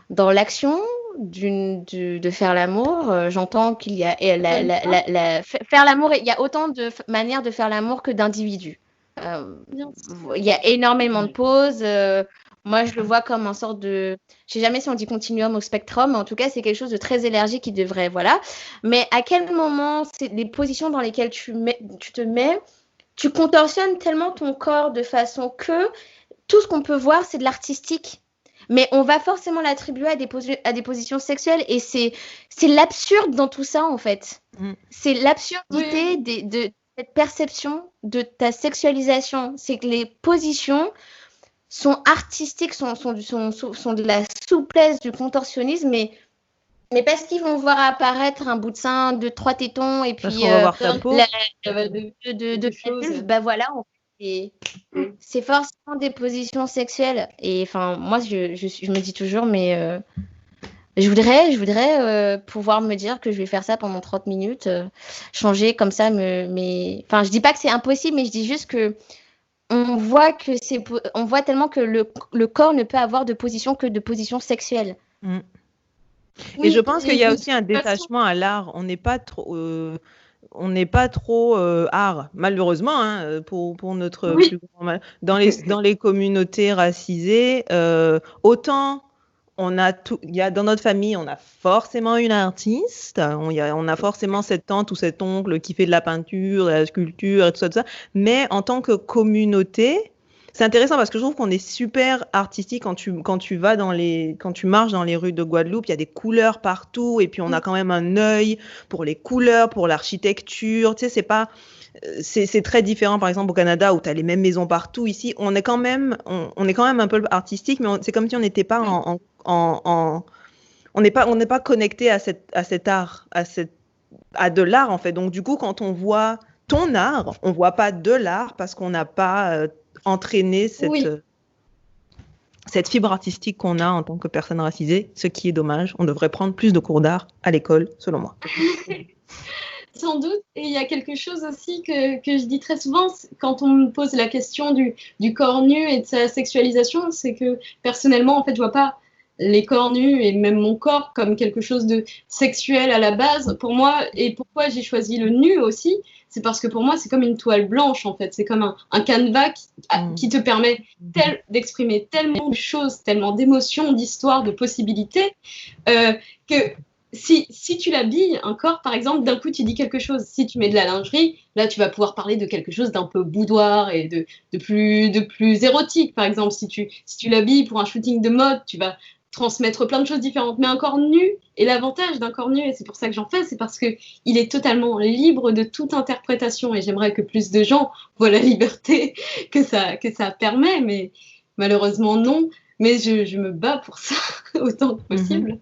dans l'action de faire l'amour, j'entends qu'il y a faire l'amour, il y a autant de manières de faire l'amour que d'individus. Il y a énormément de poses. Moi, je le vois comme une sorte de... Je sais jamais si on dit continuum ou spectrum, mais en tout cas, c'est quelque chose de très élargi qui devrait... Voilà. Mais à quel moment, c'est les positions dans lesquelles tu te mets, tu contorsionnes tellement ton corps de façon que tout ce qu'on peut voir, c'est de l'artistique. Mais on va forcément l'attribuer à des positions sexuelles. Et c'est l'absurde dans tout ça, en fait. C'est l'absurdité de cette perception de ta sexualisation. C'est que les positions... sont artistiques, sont de la souplesse, du contorsionnisme, mais parce qu'ils vont voir apparaître un bout de sein, 2-3 tétons, et puis voilà, c'est forcément des positions sexuelles. Et enfin, moi, je me dis toujours, mais Je voudrais pouvoir me dire que je vais faire ça pendant 30 minutes, changer comme ça. Enfin, je dis pas que c'est impossible, mais je dis juste que on voit tellement que le corps ne peut avoir de position que de position sexuelle. Mm. Oui, Et je pense qu'il y a aussi un de toute façon, détachement à l'art. On n'est pas trop art, malheureusement, hein, pour notre oui, plus grand mal. Dans les communautés racisées, autant il y a dans notre famille, on a forcément une artiste, on a forcément cette tante ou cet oncle qui fait de la peinture, de la sculpture et tout ça. Mais en tant que communauté, c'est intéressant parce que je trouve qu'on est super artistique quand tu marches dans les rues de Guadeloupe, il y a des couleurs partout et puis on a quand même un œil pour les couleurs, pour l'architecture. Tu sais, c'est très différent par exemple au Canada où tu as les mêmes maisons partout. Ici, on est quand même un peu artistique, mais c'est comme si on n'était pas on n'est pas connecté à cet art, à de l'art en fait. Donc du coup, quand on voit ton art, on voit pas de l'art parce qu'on n'a pas entraîné oui. cette fibre artistique qu'on a en tant que personne racisée, ce qui est dommage. On devrait prendre plus de cours d'art à l'école, selon moi. Sans doute. Et il y a quelque chose aussi que je dis très souvent quand on me pose la question du corps nu et de sa sexualisation, c'est que personnellement, en fait, je vois pas les corps nus et même mon corps comme quelque chose de sexuel à la base. Pour moi, et pourquoi j'ai choisi le nu aussi, c'est parce que pour moi, c'est comme une toile blanche, en fait. C'est comme un canevas qui te permet d'exprimer tellement de choses, tellement d'émotions, d'histoires, de possibilités, que si tu l'habilles, un corps, par exemple, d'un coup, tu dis quelque chose. Si tu mets de la lingerie, là, tu vas pouvoir parler de quelque chose d'un peu boudoir et de plus érotique, par exemple. Si tu l'habilles pour un shooting de mode, tu vas transmettre plein de choses différentes. Mais un corps nu, et l'avantage d'un corps nu, et c'est pour ça que j'en fais, c'est parce qu'il est totalement libre de toute interprétation. Et j'aimerais que plus de gens voient la liberté que ça permet, mais malheureusement, non. Mais je me bats pour ça autant que possible. Mm-hmm.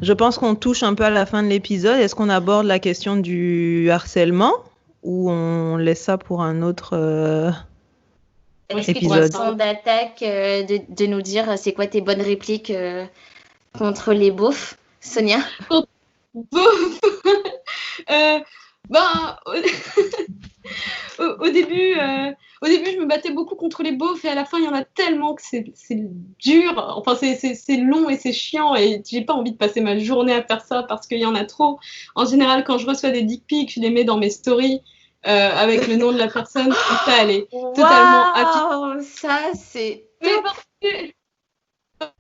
Je pense qu'on touche un peu à la fin de l'épisode. Est-ce qu'on aborde la question du harcèlement ou on laisse ça pour un autre Est-ce épisode? que tu as d'attaque de nous dire c'est quoi tes bonnes répliques contre les beaufs, Sonia? Beauf. Au début, je me battais beaucoup contre les beaufs et à la fin, il y en a tellement que c'est dur. Enfin, c'est long et c'est chiant et j'ai pas envie de passer ma journée à faire ça parce qu'il y en a trop. En général, quand je reçois des dick pics, je les mets dans mes stories avec le nom de la personne. Comme ça, elle est totalement affichée. Ça, c'est...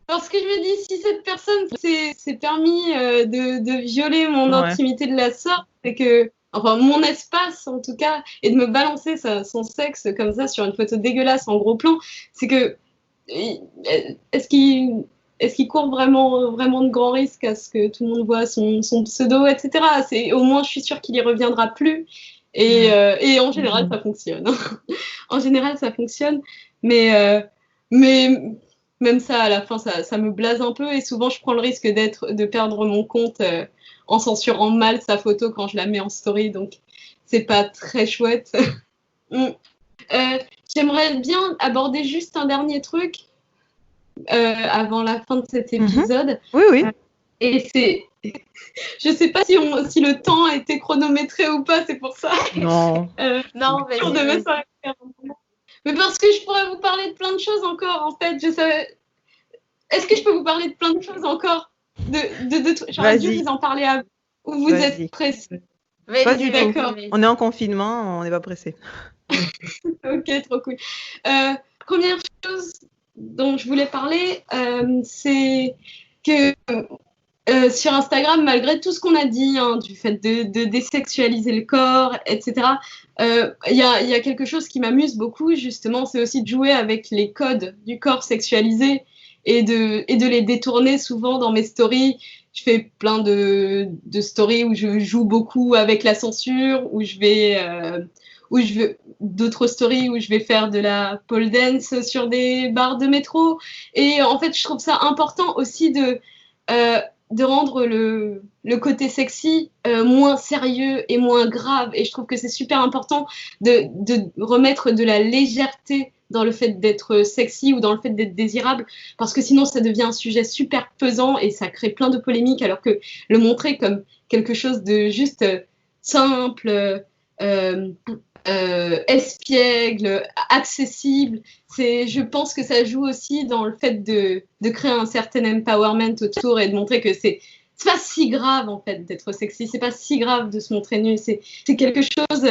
Parce que je me dis, si cette personne s'est permis de violer mon intimité de la sorte, c'est que... Enfin, mon espace, en tout cas, et de me balancer son sexe comme ça sur une photo dégueulasse en gros plan, c'est que est-ce qu'il court vraiment de grands risques à ce que tout le monde voit son pseudo, etc. Au moins, je suis sûre qu'il y reviendra plus. Et en général, ça fonctionne. En général, ça fonctionne. Mais même ça, à la fin, ça me blase un peu. Et souvent, je prends le risque de perdre mon compte en censurant mal sa photo quand je la mets en story, donc c'est pas très chouette. J'aimerais bien aborder juste un dernier truc avant la fin de cet épisode. Oui. Et c'est... Je sais pas si le temps a été chronométré ou pas, c'est pour ça. Non. Non, on devait s'arrêter à un moment. Mais parce que je pourrais vous parler de plein de choses encore, en fait. Est-ce que je peux vous parler de plein de choses encore J'aurais dû vous en parler à vous. Vous êtes pressés. Pas du tout. On est en confinement, on n'est pas pressés. Ok, trop cool. Première chose dont je voulais parler, c'est que sur Instagram, malgré tout ce qu'on a dit, du fait de désexualiser le corps, etc., il y a quelque chose qui m'amuse beaucoup, justement, c'est aussi de jouer avec les codes du corps sexualisé et de les détourner souvent dans mes stories. Je fais plein de stories où je joue beaucoup avec la censure, où je vais d'autres stories où je vais faire de la pole dance sur des barres de métro. Et en fait, je trouve ça important aussi de rendre le côté sexy moins sérieux et moins grave. Et je trouve que c'est super important de remettre de la légèreté dans le fait d'être sexy ou dans le fait d'être désirable, parce que sinon ça devient un sujet super pesant et ça crée plein de polémiques, alors que le montrer comme quelque chose de juste simple, espiègle, accessible, je pense que ça joue aussi dans le fait de créer un certain empowerment autour et de montrer que c'est pas si grave en fait d'être sexy, c'est pas si grave de se montrer nu, c'est quelque chose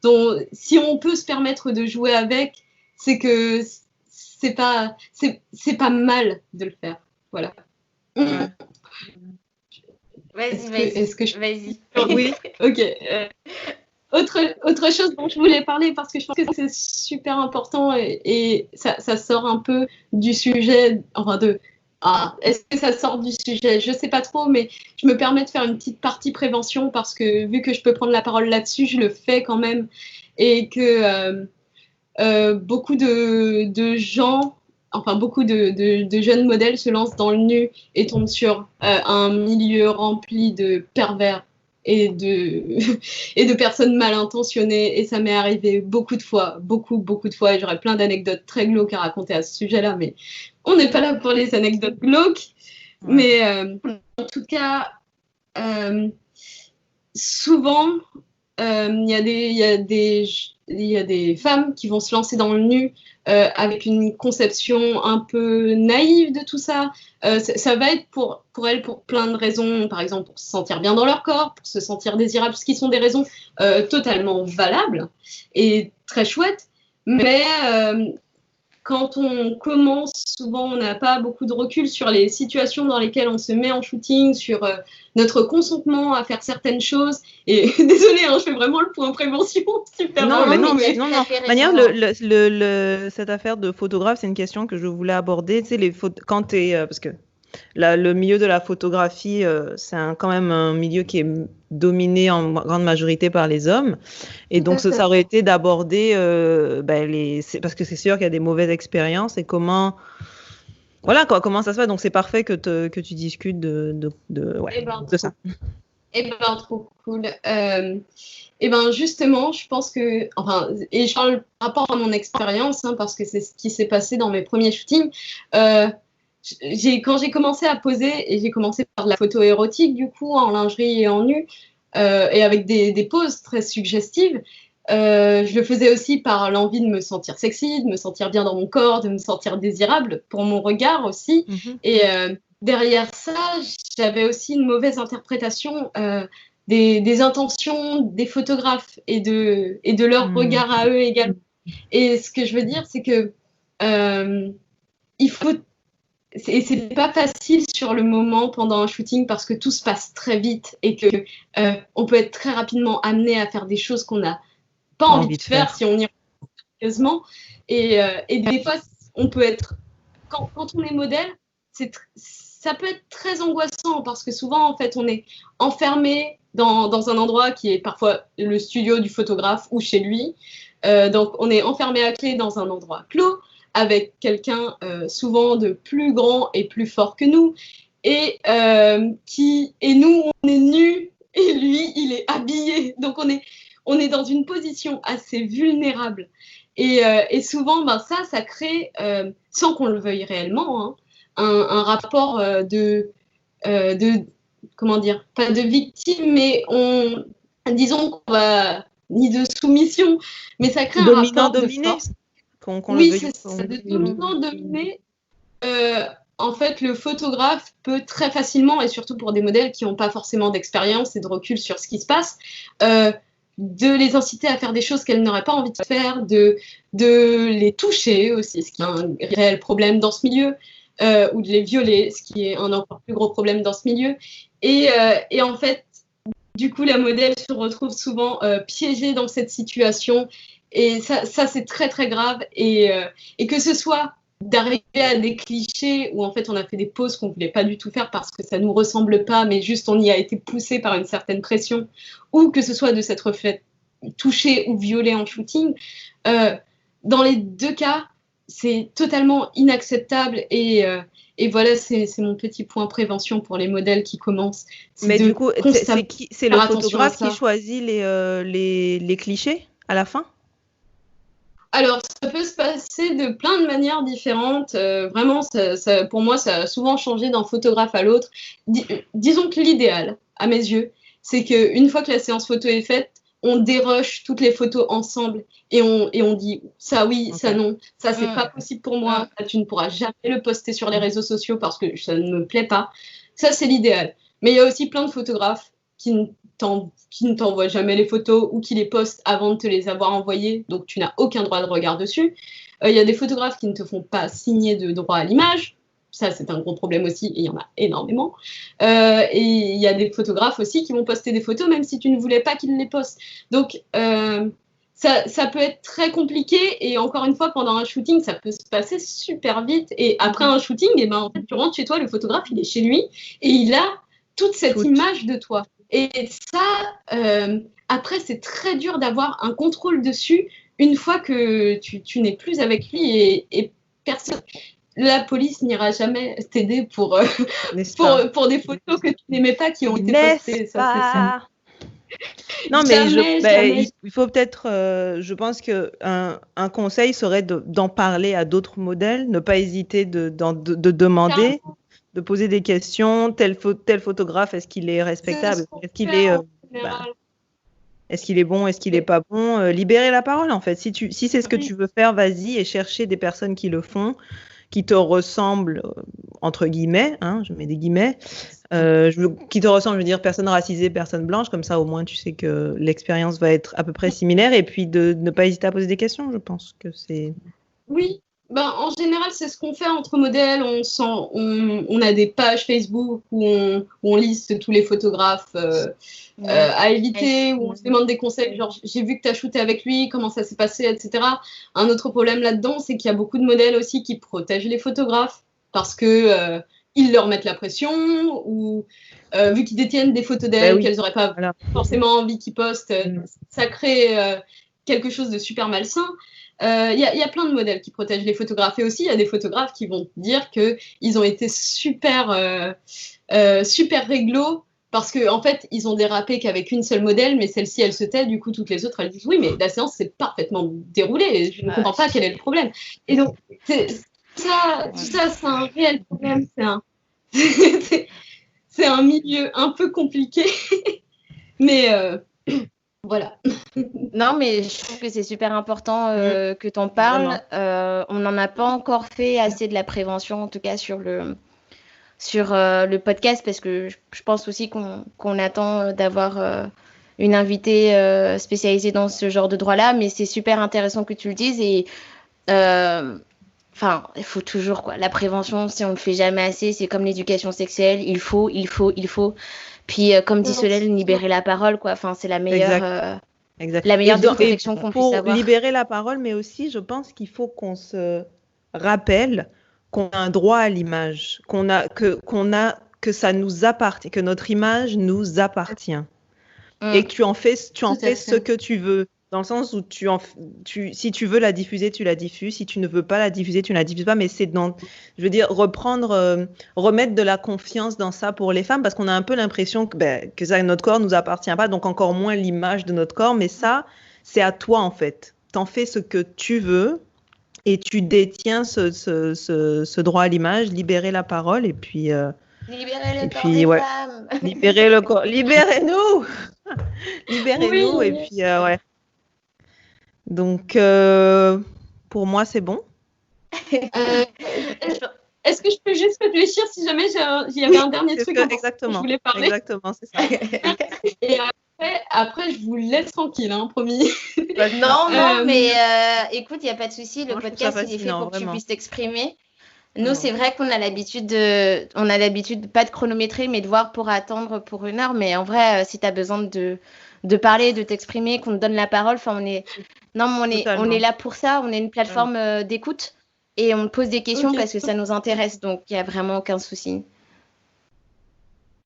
dont si on peut se permettre de jouer avec, c'est que c'est pas mal de le faire, voilà. Ouais. Vas-y. Oui. Ok. Autre chose dont je voulais parler, parce que je pense que c'est super important et ça sort un peu du sujet, enfin est-ce que ça sort du sujet? Je sais pas trop, mais je me permets de faire une petite partie prévention parce que vu que je peux prendre la parole là-dessus, je le fais quand même, et que beaucoup de gens, enfin beaucoup de jeunes modèles se lancent dans le nu et tombent sur un milieu rempli de pervers et de personnes mal intentionnées, et ça m'est arrivé beaucoup de fois, et j'aurais plein d'anecdotes très glauques à raconter à ce sujet-là, mais on n'est pas là pour les anecdotes glauques. Mais en tout cas, souvent il y a des femmes qui vont se lancer dans le nu avec une conception un peu naïve de tout ça. Ça va être pour elles pour plein de raisons, par exemple pour se sentir bien dans leur corps, pour se sentir désirable, ce qui sont des raisons totalement valables et très chouettes. Mais quand on commence, souvent on n'a pas beaucoup de recul sur les situations dans lesquelles on se met en shooting, sur notre consentement à faire certaines choses. Et désolée, je fais vraiment le point prévention. Super. Non. Manière, cette affaire de photographe, c'est une question que je voulais aborder. Tu sais, quand t'es, parce que le milieu de la photographie, c'est quand même un milieu qui est dominé en grande majorité par les hommes. Et donc, ça aurait été d'aborder, parce que c'est sûr qu'il y a des mauvaises expériences et comment ça se fait. Donc, c'est parfait que tu discutes de ça. Trop cool. Justement, je pense que, et je parle par rapport à mon expérience, parce que c'est ce qui s'est passé dans mes premiers shootings. Quand j'ai commencé à poser, et j'ai commencé par de la photo érotique, du coup, en lingerie et en nu, et avec des poses très suggestives, je le faisais aussi par l'envie de me sentir sexy, de me sentir bien dans mon corps, de me sentir désirable pour mon regard aussi. Mm-hmm. Et derrière ça, j'avais aussi une mauvaise interprétation des intentions des photographes et de leur regard à eux également. Et ce que je veux dire, c'est que il faut... Et c'est pas facile sur le moment pendant un shooting parce que tout se passe très vite et que on peut être très rapidement amené à faire des choses qu'on n'a pas envie de faire si on y regarde sérieusement. Et des fois, on peut être... Quand on est modèle, ça peut être très angoissant parce que souvent, en fait, on est enfermé dans un endroit qui est parfois le studio du photographe ou chez lui. Donc, on est enfermé à clé dans un endroit clos avec quelqu'un souvent de plus grand et plus fort que nous. Et nous, on est nus et lui, il est habillé. Donc, on est dans une position assez vulnérable. Et souvent, ça crée, sans qu'on le veuille réellement, un rapport comment dire, pas de victime, mais disons qu'on va, ni de soumission, mais ça crée un rapport de force. Oui, c'est ça, de dominant-dominé. En fait, le photographe peut très facilement, et surtout pour des modèles qui n'ont pas forcément d'expérience et de recul sur ce qui se passe, de les inciter à faire des choses qu'elles n'auraient pas envie de faire, de les toucher aussi, ce qui est un réel problème dans ce milieu, ou de les violer, ce qui est un encore plus gros problème dans ce milieu. Et en fait, du coup, la modèle se retrouve souvent piégée dans cette situation. Et ça c'est très, très grave. Et que ce soit d'arriver à des clichés où en fait on a fait des poses qu'on ne voulait pas du tout faire parce que ça ne nous ressemble pas, mais juste on y a été poussé par une certaine pression, ou que ce soit de s'être fait toucher ou violer en shooting, dans les deux cas, c'est totalement inacceptable. Et voilà, c'est mon petit point prévention pour les modèles qui commencent. Mais du coup, c'est le photographe qui choisit les clichés à la fin ? Alors, ça peut se passer de plein de manières différentes. Vraiment, pour moi, ça a souvent changé d'un photographe à l'autre. Disons que l'idéal, à mes yeux, c'est qu'une fois que la séance photo est faite, on dérush toutes les photos ensemble et on dit ça oui, ça non, ça c'est pas possible pour moi, ça, tu ne pourras jamais le poster sur les réseaux sociaux parce que ça ne me plaît pas. Ça, c'est l'idéal. Mais il y a aussi plein de photographes qui ne t'envoient jamais les photos ou qui les postent avant de te les avoir envoyées, donc tu n'as aucun droit de regard dessus. Il y a des photographes qui ne te font pas signer de droit à l'image. Ça, c'est un gros problème aussi, et il y en a énormément. Et il y a des photographes aussi qui vont poster des photos, même si tu ne voulais pas qu'ils les postent. Donc, ça peut être très compliqué, et encore une fois, pendant un shooting, ça peut se passer super vite. Et après un shooting, eh ben, en fait, tu rentres chez toi, le photographe, il est chez lui, et il a toute cette image de toi. Et ça, après, c'est très dur d'avoir un contrôle dessus une fois que tu n'es plus avec lui, et personne... La police n'ira jamais t'aider pour des photos que tu n'aimais pas qui ont été postées. Ça, non, mais jamais. Il faut peut-être, je pense qu'un conseil serait d'en parler à d'autres modèles, ne pas hésiter de demander, de poser des questions. Tel photographe, est-ce qu'il est respectable? Est-ce qu'il est... est-ce qu'il est bon? Est-ce qu'il n'est pas bon? Libérer la parole, en fait. Si c'est ce que tu veux faire, vas-y et chercher des personnes qui le font, qui te ressemblent, entre guillemets, hein, je mets des guillemets, qui te ressemblent, je veux dire, personne racisée, personne blanche, comme ça au moins tu sais que l'expérience va être à peu près similaire, et puis de ne pas hésiter à poser des questions, je pense que c'est... Oui, en général c'est ce qu'on fait entre modèles, on a des pages Facebook où on liste tous les photographes à éviter, où on se demande des conseils, genre j'ai vu que tu as shooté avec lui, comment ça s'est passé, etc. Un autre problème là-dedans, c'est qu'il y a beaucoup de modèles aussi qui protègent les photographes parce que ils leur mettent la pression, ou vu qu'ils détiennent des photos d'elles qu'elles n'auraient pas forcément envie qu'ils postent, ça crée quelque chose de super malsain. Il y a plein de modèles qui protègent les photographes, et aussi il y a des photographes qui vont dire qu'ils ont été super réglo parce qu'en fait ils ont dérapé qu'avec une seule modèle, mais celle-ci elle se tait, du coup toutes les autres elles disent oui mais la séance s'est parfaitement déroulée et je ne comprends pas quel est le problème. Et donc tout ça c'est un réel problème, c'est un milieu un peu compliqué mais voilà. Non, mais je trouve que c'est super important que tu en parles. On n'en a pas encore fait assez de la prévention, en tout cas sur le podcast, parce que je pense aussi qu'on attend d'avoir une invitée spécialisée dans ce genre de droit-là, mais c'est super intéressant que tu le dises. Et il faut toujours, quoi. La prévention, si on ne le fait jamais assez, c'est comme l'éducation sexuelle, il faut. Puis, comme dit Solène, libérer la parole, quoi. Enfin, c'est la meilleure... La meilleure protection qu'on puisse avoir. Pour libérer la parole, mais aussi, je pense qu'il faut qu'on se rappelle qu'on a un droit à l'image, que ça nous appartient, que notre image nous appartient, et que tu en fais ce que tu veux. Dans le sens où si tu veux la diffuser, tu la diffuses. Si tu ne veux pas la diffuser, tu ne la diffuses pas. Mais c'est je veux dire, remettre de la confiance dans ça pour les femmes, parce qu'on a un peu l'impression que ça, notre corps ne nous appartient pas, donc encore moins l'image de notre corps. Mais ça, c'est à toi en fait. T'en fais ce que tu veux et tu détiens ce droit à l'image, libérer la parole et puis. Libérez le corps des femmes. Libérez le corps. Libérez-nous. Libérez-nous et puis ouais. Donc, pour moi, c'est bon. Est-ce que je peux juste réfléchir si jamais il y avait un dernier truc exactement, que je voulais parler? Exactement, c'est ça. Et après, je vous laisse tranquille, hein, promis. Non, mais écoute, il n'y a pas de souci. Le podcast, il est fait pour que tu puisses t'exprimer. Nous, c'est vrai qu'on a l'habitude pas de chronométrer, mais de voir pour attendre pour 1 heure. Mais en vrai, si tu as besoin de parler, de t'exprimer, qu'on te donne la parole, on est là pour ça. On est une plateforme d'écoute et on pose des questions parce que ça nous intéresse. Donc, il n'y a vraiment aucun souci.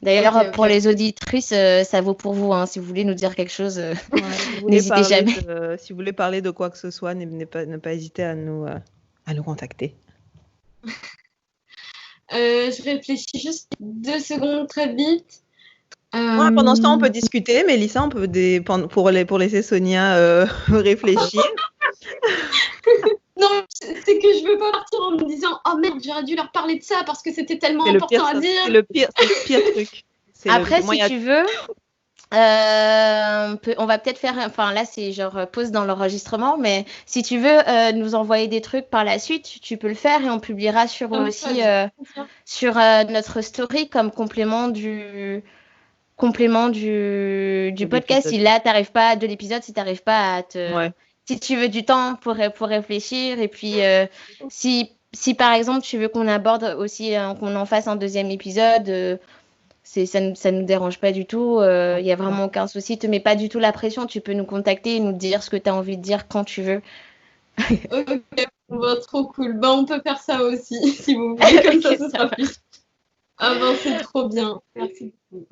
D'ailleurs, pour les auditrices, ça vaut pour vous. Hein, si vous voulez nous dire quelque chose, n'hésitez jamais. Si vous voulez parler de quoi que ce soit, ne pas hésiter à nous contacter. Je réfléchis juste 2 secondes très vite. Pendant ce temps, on peut discuter. Mélissa, on peut pour laisser Sonia réfléchir. Non, c'est que je veux pas partir en me disant oh merde, j'aurais dû leur parler de ça parce que c'était tellement important à dire. C'est le pire truc. Après, si tu veux, on va peut-être faire, enfin là c'est genre pause dans l'enregistrement, mais si tu veux nous envoyer des trucs par la suite, tu peux le faire et on publiera sur sur notre story comme complément du podcast. Si là t'arrives pas de l'épisode, si t'arrives pas à si tu veux du temps pour réfléchir, et puis si par exemple tu veux qu'on aborde aussi qu'on en fasse un deuxième épisode. Ça nous dérange pas du tout, il y a vraiment aucun souci, te mets pas du tout la pression, tu peux nous contacter et nous dire ce que tu as envie de dire quand tu veux. Ok, trop cool. On peut faire ça aussi si vous voulez, comme ça sera plus. Ah c'est trop bien. Merci beaucoup.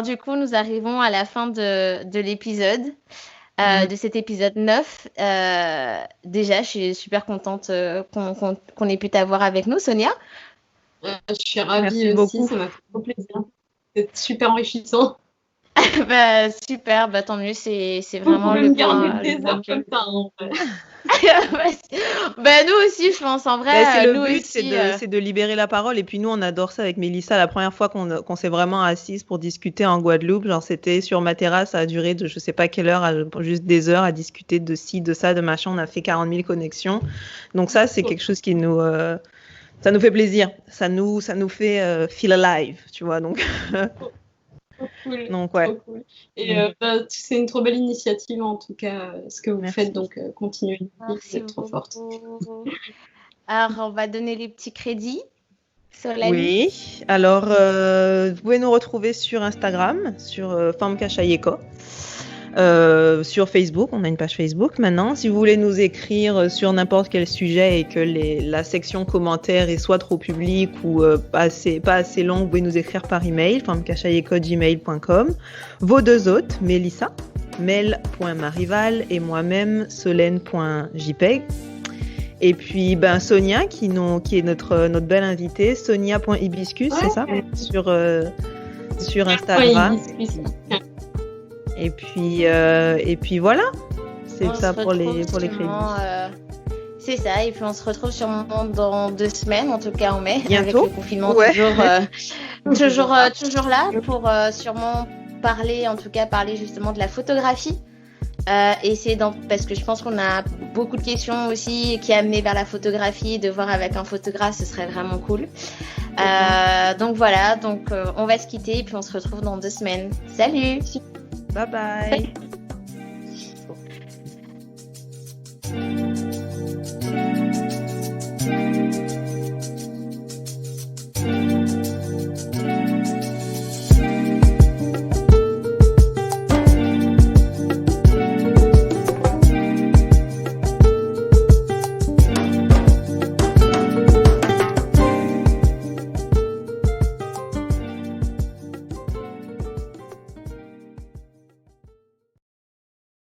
Du coup, nous arrivons à la fin de l'épisode, de cet épisode 9. Déjà, je suis super contente qu'on ait pu t'avoir avec nous, Sonia. Je suis ravie aussi, beaucoup. Ça m'a fait trop plaisir. C'est super enrichissant. Super, tant mieux, c'est vraiment le point. Des heures comme ça, en fait. Nous aussi, je pense, en vrai. C'est le but, c'est de libérer la parole. Et puis nous, on adore ça avec Mélissa. La première fois qu'on s'est vraiment assises pour discuter en Guadeloupe, genre c'était sur ma terrasse, ça a duré de je sais pas quelle heure, juste des heures à discuter de ci, de ça, de machin. On a fait 40 000 connexions. Donc ça, c'est quelque chose qui nous... ça nous fait plaisir, ça nous fait feel alive, tu vois, donc. Trop cool. Donc ouais. Trop cool. Et c'est une trop belle initiative en tout cas, ce que vous faites, donc continuez. Vous êtes trop forte. Alors on va donner les petits crédits. Solène. Oui. Alors vous pouvez nous retrouver sur Instagram, sur Femme Kachayeko. Sur Facebook, on a une page Facebook maintenant. Si vous voulez nous écrire sur n'importe quel sujet et que la section commentaires est soit trop publique ou pas assez longue, vous pouvez nous écrire par email, femmecachayeco@gmail.com. Vos deux hôtes, Mélissa, mel.marival et moi-même, solène.jpeg. Et puis Sonia qui est notre belle invitée, sonia.hibiscus, c'est ça, sur Instagram. Et puis voilà, c'est ça pour les crédits. C'est ça, et puis on se retrouve sûrement dans 2 semaines, en tout cas en mai, bientôt. Avec le confinement toujours là pour sûrement parler justement de la photographie. Et parce que je pense qu'on a beaucoup de questions aussi qui amenent vers la photographie, de voir avec un photographe, ce serait vraiment cool. Donc voilà, on va se quitter et puis on se retrouve dans 2 semaines. Salut! Bye bye!